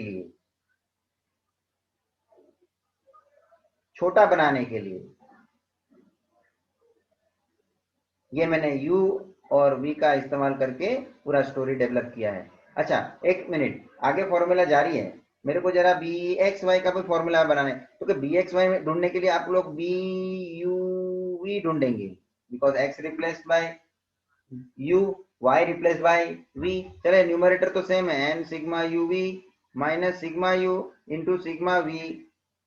लिए, ये मैंने u और v का इस्तेमाल करके पूरा स्टोरी डेवलप किया है। अच्छा एक मिनट, आगे फॉर्मूला जारी है, मेरे को जरा बी एक्स वाई का कोई फॉर्मूला बनाना है। तो कि बी एक्स वाई में ढूंढने के लिए आप लोग बी यू वी ढूंढेंगे, because x replaced by u, y replaced by v. चले न्यूमरेटर तो सेम है, n sigma u v minus sigma u into sigma v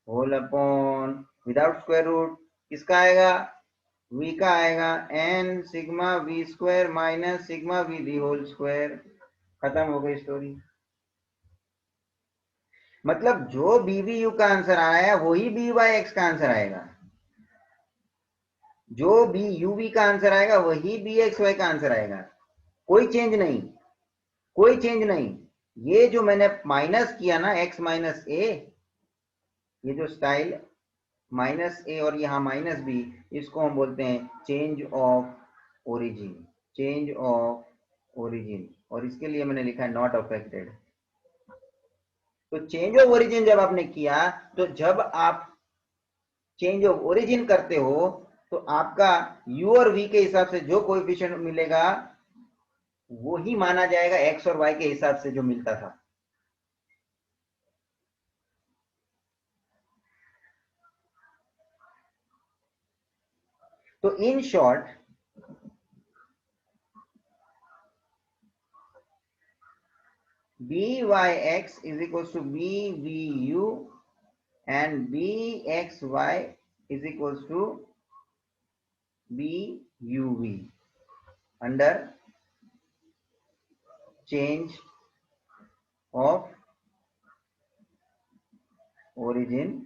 whole upon without square root, किसका आएगा, v का आएगा n sigma v square minus sigma v the whole square. खत्म हो गई स्टोरी। मतलब जो बी वी यू का आंसर आया वही बी वाई एक्स का आंसर आएगा, जो बी यू वी का आंसर आएगा वही बी एक्स वाई का आंसर आएगा। कोई चेंज नहीं, कोई चेंज नहीं। ये जो मैंने माइनस किया ना x माइनस ए, ये जो स्टाइल माइनस ए और यहाँ माइनस बी, इसको हम बोलते हैं change of origin, change of origin. और इसके लिए मैंने लिखा है नॉट अफेक्टेड। तो चेंज ऑफ ओरिजिन जब आपने किया, तो जब आप चेंज ऑफ ओरिजिन करते हो तो आपका u और v के हिसाब से जो कोएफिशिएंट मिलेगा वो ही माना जाएगा x और y के हिसाब से जो मिलता था। तो in short byx is equals to bvu and bxy is equals to buv under change of origin,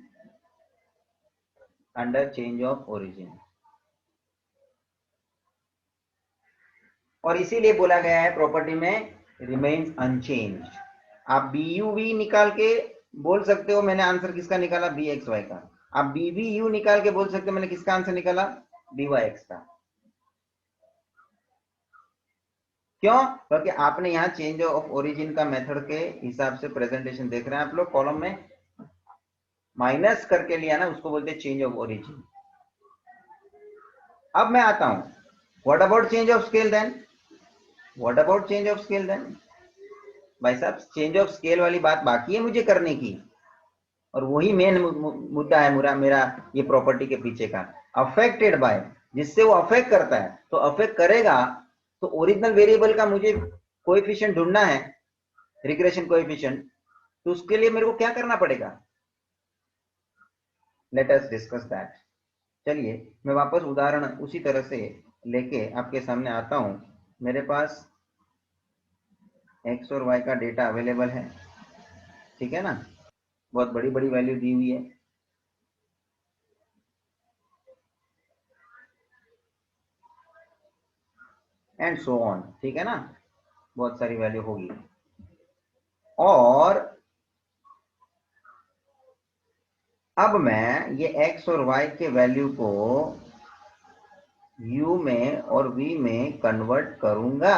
under change of origin। और इसीलिए बोला गया है प्रॉपर्टी में रिमेन्स अनचेंज्ड। आप BUV निकाल के बोल सकते हो मैंने आंसर किसका निकाला, BXY का। आप BVU निकाल के बोल सकते हो मैंने किसका आंसर निकाला, BYX का। क्यों? क्योंकि आपने यहाँ चेंज ऑफ ओरिजिन का मेथड के हिसाब से प्रेजेंटेशन देख रहे हैं आप लोग, कॉलम में माइनस करके लिया ना, उसको बोलते हैं चेंज ऑफ ओरिजिन। अब मैं आता हूं, what about change of scale then, what about change of scale then? भाई साहब चेंज ऑफ स्केल वाली बात बाकी है मुझे करने की, और वही मेन मुद्दा है मेरा ये प्रॉपर्टी के पीछे का। अफेक्टेड बाय, जिससे वो अफेक्ट करता है। तो अफेक्ट करेगा तो ओरिजिनल वेरिएबल का मुझे कोएफिशिएंट ढूंढना है, रिग्रेशन कोएफिशिएंट, तो उसके लिए मेरे को क्या करना पड़ेगा? Let us discuss that. चलिए मैं वापस उदाहरण उसी तरह से लेके आपके सामने आता हूं। मेरे पास x और y का डेटा अवेलेबल है, ठीक है ना, बहुत बड़ी बड़ी वैल्यू दी हुई है, एंड सो ऑन, ठीक है ना, बहुत सारी वैल्यू होगी। और अब मैं ये x और y के वैल्यू को u में और v में कन्वर्ट करूंगा,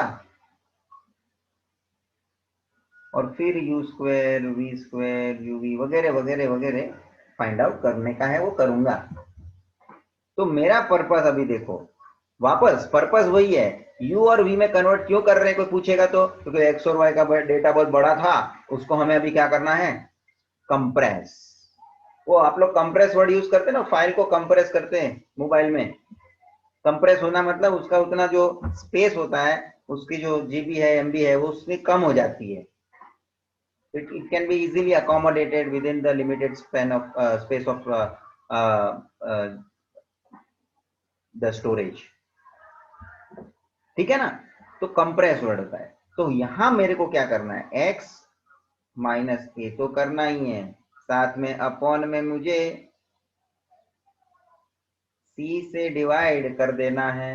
और फिर u square, v square, uv वगैरह वगैरह वगैरह फाइंड आउट करने का है, वो करूंगा। तो मेरा पर्पस अभी देखो, वापस पर्पस वही है, u और v में कन्वर्ट क्यों कर रहे हैं, कोई पूछेगा तो, क्योंकि x और y का डेटा बहुत बड़ा था, उसको हमें अभी क्या करना है, कंप्रेस। वो आप लोग कंप्रेस वर्ड यूज करते हैं ना, फाइल को कंप्रेस करते हैं मोबाइल में। कंप्रेस होना मतलब उसका उतना जो स्पेस होता है, उसकी जो जीबी है, एमबी है, वो उसमें कम हो जाती है। It can be easily accommodated within the limited span of space of the storage, ठीक है ना। तो कंप्रेस वर्ड होता है। तो यहां मेरे को क्या करना है, x माइनस ए तो करना ही है, साथ में अपॉन में मुझे c से डिवाइड कर देना है,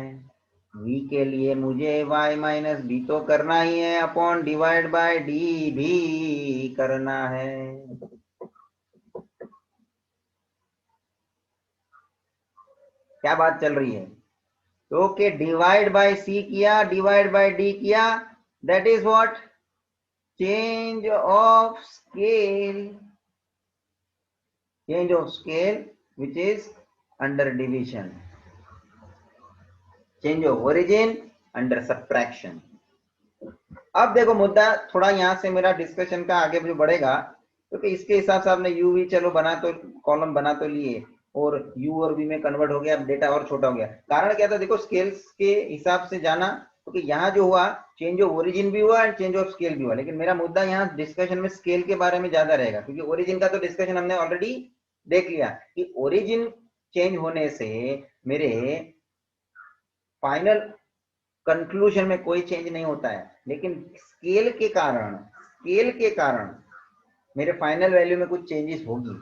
v के लिए मुझे y माइनस डी तो करना ही है, अपॉन डिवाइड बाय डी भी करना है। क्या बात चल रही है? तो के डिवाइड बाय सी किया, डिवाइड बाय डी किया, that is what, change of scale, change of scale which is under division, change of origin under subtraction. अब देखो मुद्दा थोड़ा यहां से मेरा डिस्कशन का आगे जो बढ़ेगा, क्योंकि इसके हिसाब से आपने यू वी चलो बना तो, कॉलम बना तो लिए, और यू और वी में कन्वर्ट हो गया, अब डेटा और छोटा हो गया। कारण क्या था, देखो स्केल्स के हिसाब से जाना, क्योंकि यहाँ जो हुआ चेंज ऑफ ओरिजिन भी हुआ एंड चेंज ऑफ स्केल भी हुआ, लेकिन मेरा मुद्दा यहाँ डिस्कशन में स्केल के बारे में ज्यादा रहेगा, क्योंकि ओरिजिन का तो डिस्कशन हमने ऑलरेडी देख लिया कि ओरिजिन चेंज होने से मेरे फाइनल कंक्लूजन में कोई चेंज नहीं होता है, लेकिन स्केल के कारण मेरे फाइनल वैल्यू में कुछ चेंजेस होगी,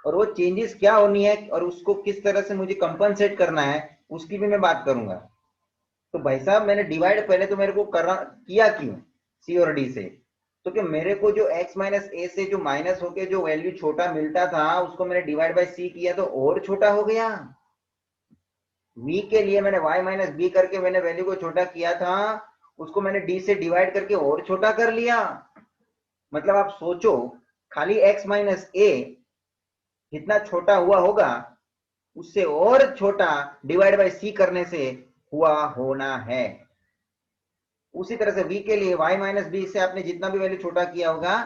और वो चेंजेस क्या होनी है और उसको किस तरह से मुझे कंपनसेट करना है, उसकी भी मैं बात करूंगा। तो भाई साहब मैंने डिवाइड पहले तो मेरे को किया क्यों सी और डी से, तो कि मेरे को जो x माइनस ए से जो माइनस होके जो वैल्यू छोटा मिलता था, उसको मैंने डिवाइड बाय सी किया तो और छोटा हो गया। v के लिए मैंने y माइनस बी करके मैंने वैल्यू को छोटा किया था, उसको मैंने d से डिवाइड करके और छोटा कर लिया। मतलब आप सोचो, खाली x माइनस ए जितना छोटा हुआ होगा, उससे और छोटा डिवाइड बाय सी करने से हुआ होना है। उसी तरह से v के लिए y माइनस बी से आपने जितना भी वैल्यू छोटा किया होगा,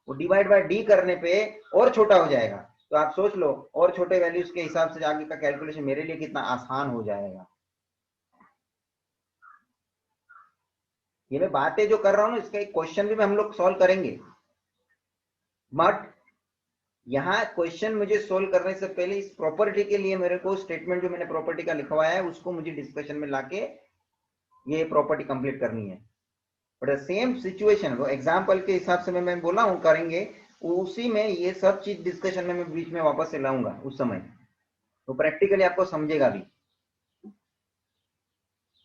वो डिवाइड बाय डी करने पे और छोटा हो जाएगा। तो आप सोच लो, और छोटे वैल्यूज के हिसाब से आगे का कैलकुलेशन मेरे लिए कितना आसान हो जाएगा। ये मैं बातें जो कर रहा हूं ना, इसका एक क्वेश्चन भी हम लोग सॉल्व करेंगे, बट यहाँ क्वेश्चन मुझे सोल्व करने से पहले इस प्रॉपर्टी के लिए मेरे को स्टेटमेंट जो मैंने प्रॉपर्टी का लिखवाया है, उसको मुझे डिस्कशन में लाके ये प्रॉपर्टी कंप्लीट करनी है। बट सेम सिचुएशन वो एग्जांपल के हिसाब से मैं बोला हूं करेंगे, उसी में ये सब चीज डिस्कशन में मैं बीच में वापस से लाऊंगा उस समय, तो प्रैक्टिकली आपको समझेगा भी।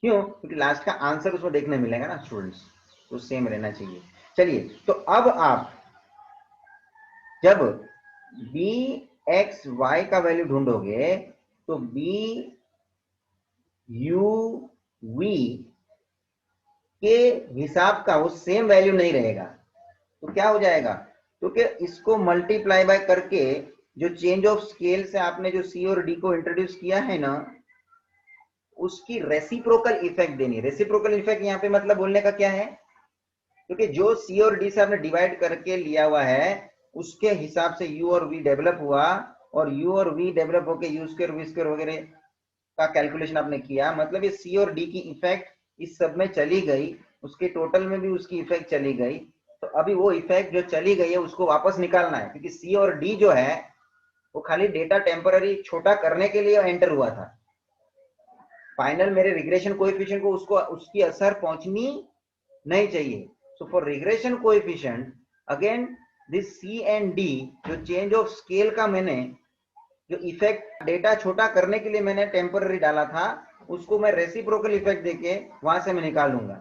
क्यों? क्योंकि लास्ट का आंसर उसमें देखने मिलेगा ना स्टूडेंट्स, तो सेम रहना चाहिए। चलिए, तो अब आप जब बी एक्स वाई का वैल्यू ढूंढोगे, तो बी यू वी के हिसाब का वो सेम वैल्यू नहीं रहेगा। तो क्या हो जाएगा, क्योंकि इसको मल्टीप्लाई बाय करके जो चेंज ऑफ स्केल से आपने जो सी और डी को इंट्रोड्यूस किया है ना, उसकी रेसिप्रोकल इफेक्ट देनी। रेसिप्रोकल इफेक्ट यहाँ पे मतलब बोलने का क्या है, क्योंकि जो सी और डी से आपने डिवाइड करके लिया हुआ है, उसके हिसाब से यू और वी डेवलप हुआ, और यू और वी डेवलप होके यू स्क्वायर वी स्क्वायर वगैरह का कैलकुलेशन आपने किया, मतलब ये सी और डी की इफेक्ट इस सब में चली गई, उसके टोटल में भी उसकी इफेक्ट चली गई। तो अभी वो इफेक्ट जो चली गई है उसको वापस निकालना है, क्योंकि सी और डी जो है वो खाली डेटा टेम्पररी छोटा करने के लिए एंटर हुआ था। फाइनल मेरे रिग्रेशन कोएफिशिएंट को उसको उसकी असर पहुंचनी नहीं चाहिए। So for regression coefficient again this c and d, जो चेंज ऑफ स्केल का मैंने जो इफेक्ट डेटा छोटा करने के लिए मैंने टेम्पररी डाला था, उसको मैं रेसिप्रोकल इफेक्ट देके वहां से मैं निकाल लूंगा,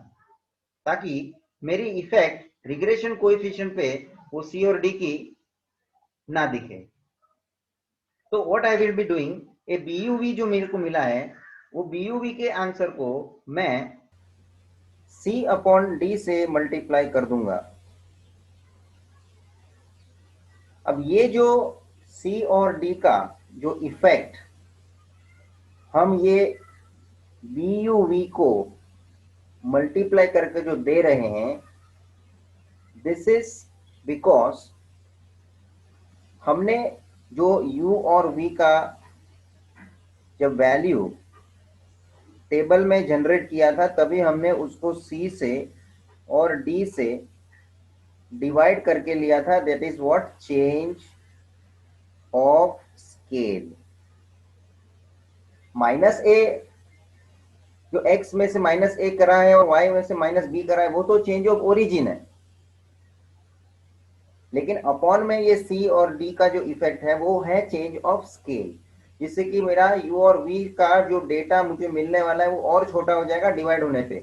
ताकि मेरी इफेक्ट रिग्रेशन कोएफिशिएंट पे वो सी और डी की ना दिखे। तो what I will be doing, a BUV जो मेरे को मिला है, वो बीयूवी के आंसर को मैं सी अपॉन डी से मल्टीप्लाई कर दूंगा। अब ये जो सी और डी का जो इफेक्ट हम ये बीयूवी को मल्टीप्लाई करके जो दे रहे हैं, दिस इज बिकॉज हमने जो u और v का जब वैल्यू टेबल में जनरेट किया था, तभी हमने उसको c से और d से डिवाइड करके लिया था। That is what change of scale. Minus A जो x में से माइनस ए करा है और y में से माइनस बी करा है, वो तो चेंज ऑफ ओरिजिन है, लेकिन अपॉन में ये c और d का जो इफेक्ट है वो है चेंज ऑफ स्केल, जिससे कि मेरा u और v का जो डेटा मुझे मिलने वाला है वो और छोटा हो जाएगा डिवाइड होने पे,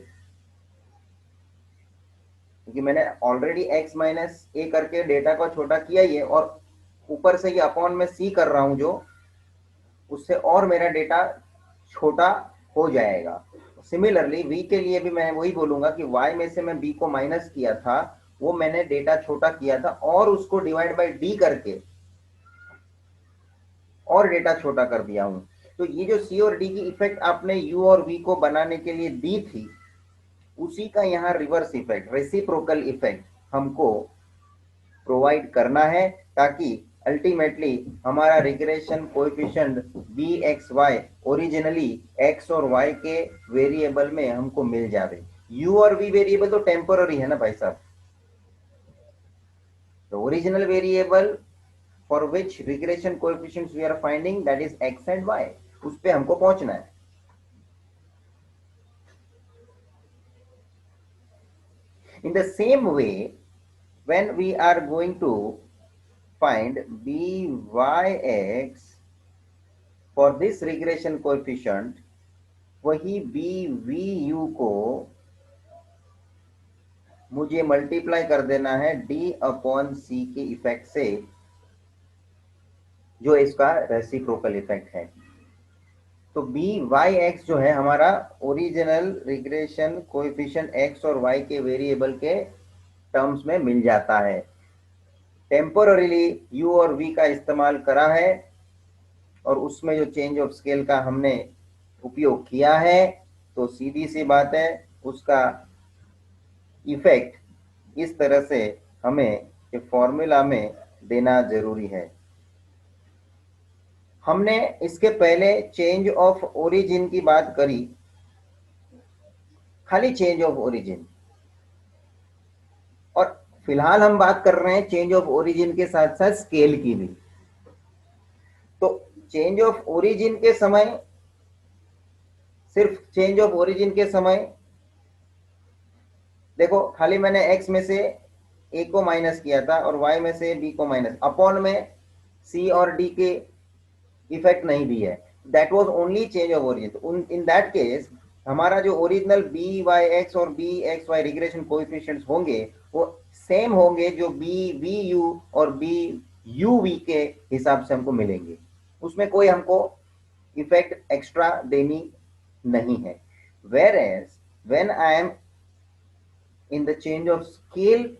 क्योंकि मैंने ऑलरेडी x माइनस ए करके डेटा को छोटा किया ही है, और ऊपर से ये अपॉन में c कर रहा हूं जो, उससे और मेरा डेटा छोटा हो जाएगा। सिमिलरली v के लिए भी मैं वही बोलूंगा कि y में से मैं b को माइनस किया था, वो मैंने डेटा छोटा किया था और उसको डिवाइड बाय d करके और डेटा छोटा कर दिया हूं। तो ये जो सी और डी की इफेक्ट आपने यू और वी को बनाने के लिए दी थी, उसी का यहाँ रिवर्स इफेक्ट, रेसिप्रोकल इफेक्ट हमको प्रोवाइड करना है, ताकि अल्टीमेटली हमारा regression coefficient b x y originally x और वाई के वेरिएबल में हमको मिल जाए। यू और वी वेरिएबल तो टेम्पररी है ना भाई साहब, तो original variable for which regression coefficients we are finding, that is x and y, उस पे हमको पहुंचना है। In the same way, when we are going to find byx for this regression coefficient, वही bvu को मुझे मल्टीप्लाई कर देना है d अपॉन c के इफेक्ट से, जो इसका रेसिप्रोकल इफेक्ट है। तो बी वाई एक्स जो है हमारा ओरिजिनल रिग्रेशन कोएफिशिएंट एक्स और वाई के वेरिएबल के टर्म्स में मिल जाता है। टेम्पोररीली यू और वी का इस्तेमाल करा है और उसमें जो चेंज ऑफ स्केल का हमने उपयोग किया है, तो सीधी सी बात है उसका इफेक्ट इस तरह से हमें फॉर्मूला में देना जरूरी है। हमने इसके पहले चेंज ऑफ ओरिजिन की बात करी, खाली चेंज ऑफ ओरिजिन, और फिलहाल हम बात कर रहे हैं चेंज ऑफ ओरिजिन के साथ साथ स्केल की भी। तो चेंज ऑफ ओरिजिन के समय, सिर्फ चेंज ऑफ ओरिजिन के समय देखो, खाली मैंने x में से a को माइनस किया था और y में से b को माइनस, अपॉन में c और d के इफेक्ट नहीं दी है, that was only change of origin. तो इन दैट केस हमारा जो ओरिजिनल बी वाई एक्स और b x y regression coefficients होंगे वो सेम होंगे जो बी वी यू और बी यू वी के हिसाब से हमको मिलेंगे, उसमें कोई हमको इफेक्ट एक्स्ट्रा देनी नहीं है। Whereas when I am in the change of scale,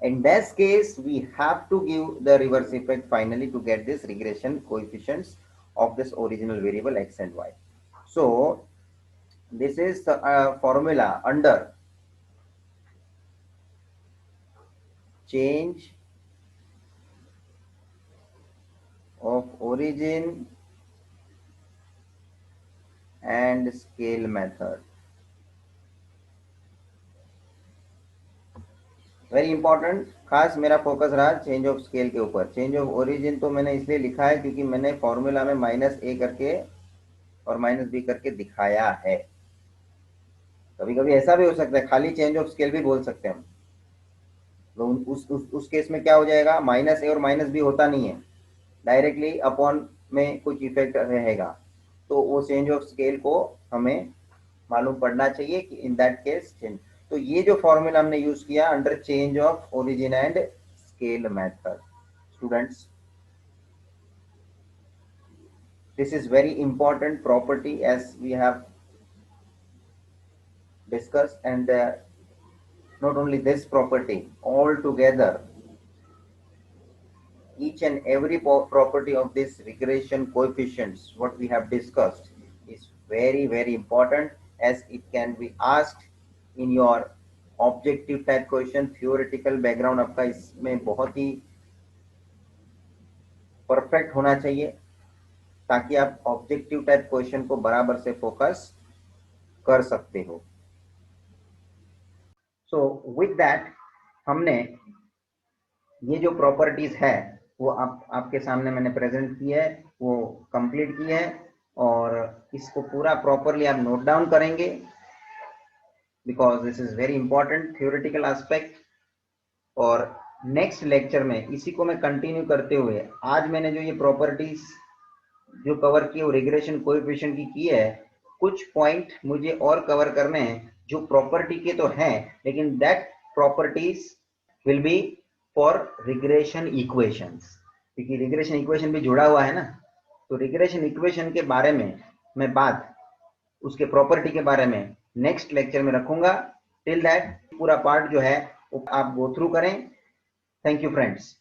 in this case we have to give the reverse effect finally to get this regression coefficients of this original variable x and y. So this is the formula under change of origin and scale method. Very important, खास मेरा focus रहा change of scale के ऊपर। Change of origin तो मैंने इसलिए लिखा है क्योंकि मैंने फॉर्मूला में -a करके और -b करके दिखाया है। कभी कभी ऐसा भी हो सकता है खाली चेंज ऑफ स्केल भी बोल सकते हैं हम, तो उस केस में क्या हो जाएगा, -a और -b होता नहीं है, डायरेक्टली अपॉन में कुछ इफेक्ट रहेगा, तो वो चेंज ऑफ स्केल को हमें मालूम पड़ना चाहिए कि इन दैट केस चेंज। तो ये जो फॉर्मूला हमने यूज किया under change of origin and scale method, students this is very important property as we have discussed, and not only this property, all together each and every property of this regression coefficients what we have discussed is very important, as it can be asked in your objective type question। theoretical background आपका इसमें बहुत ही perfect होना चाहिए ताकि आप objective type question को बराबर से फोकस कर सकते हो। सो विद दैट हमने ये जो प्रॉपर्टीज है वो आपके सामने मैंने प्रेजेंट की है, वो कंप्लीट की है, और इसको पूरा प्रॉपरली आप नोट डाउन करेंगे because this is very important theoretical aspect. और नेक्स्ट लेक्चर में इसी को मैं कंटिन्यू करते हुए, आज मैंने जो ये प्रॉपर्टीज जो कवर की वो रिग्रेशन कोएफिशिएंट की है, कुछ पॉइंट मुझे और कवर करने हैं जो प्रॉपर्टी के तो हैं लेकिन that properties will be for regression equations, क्योंकि रिग्रेशन इक्वेशन भी जुड़ा हुआ है ना। तो रिग्रेशन इक्वेशन के बारे में मैं बात उसके प्रॉपर्टी के बारे में नेक्स्ट लेक्चर में रखूंगा। टिल दैट पूरा पार्ट जो है वो आप गो थ्रू करें। Thank you friends.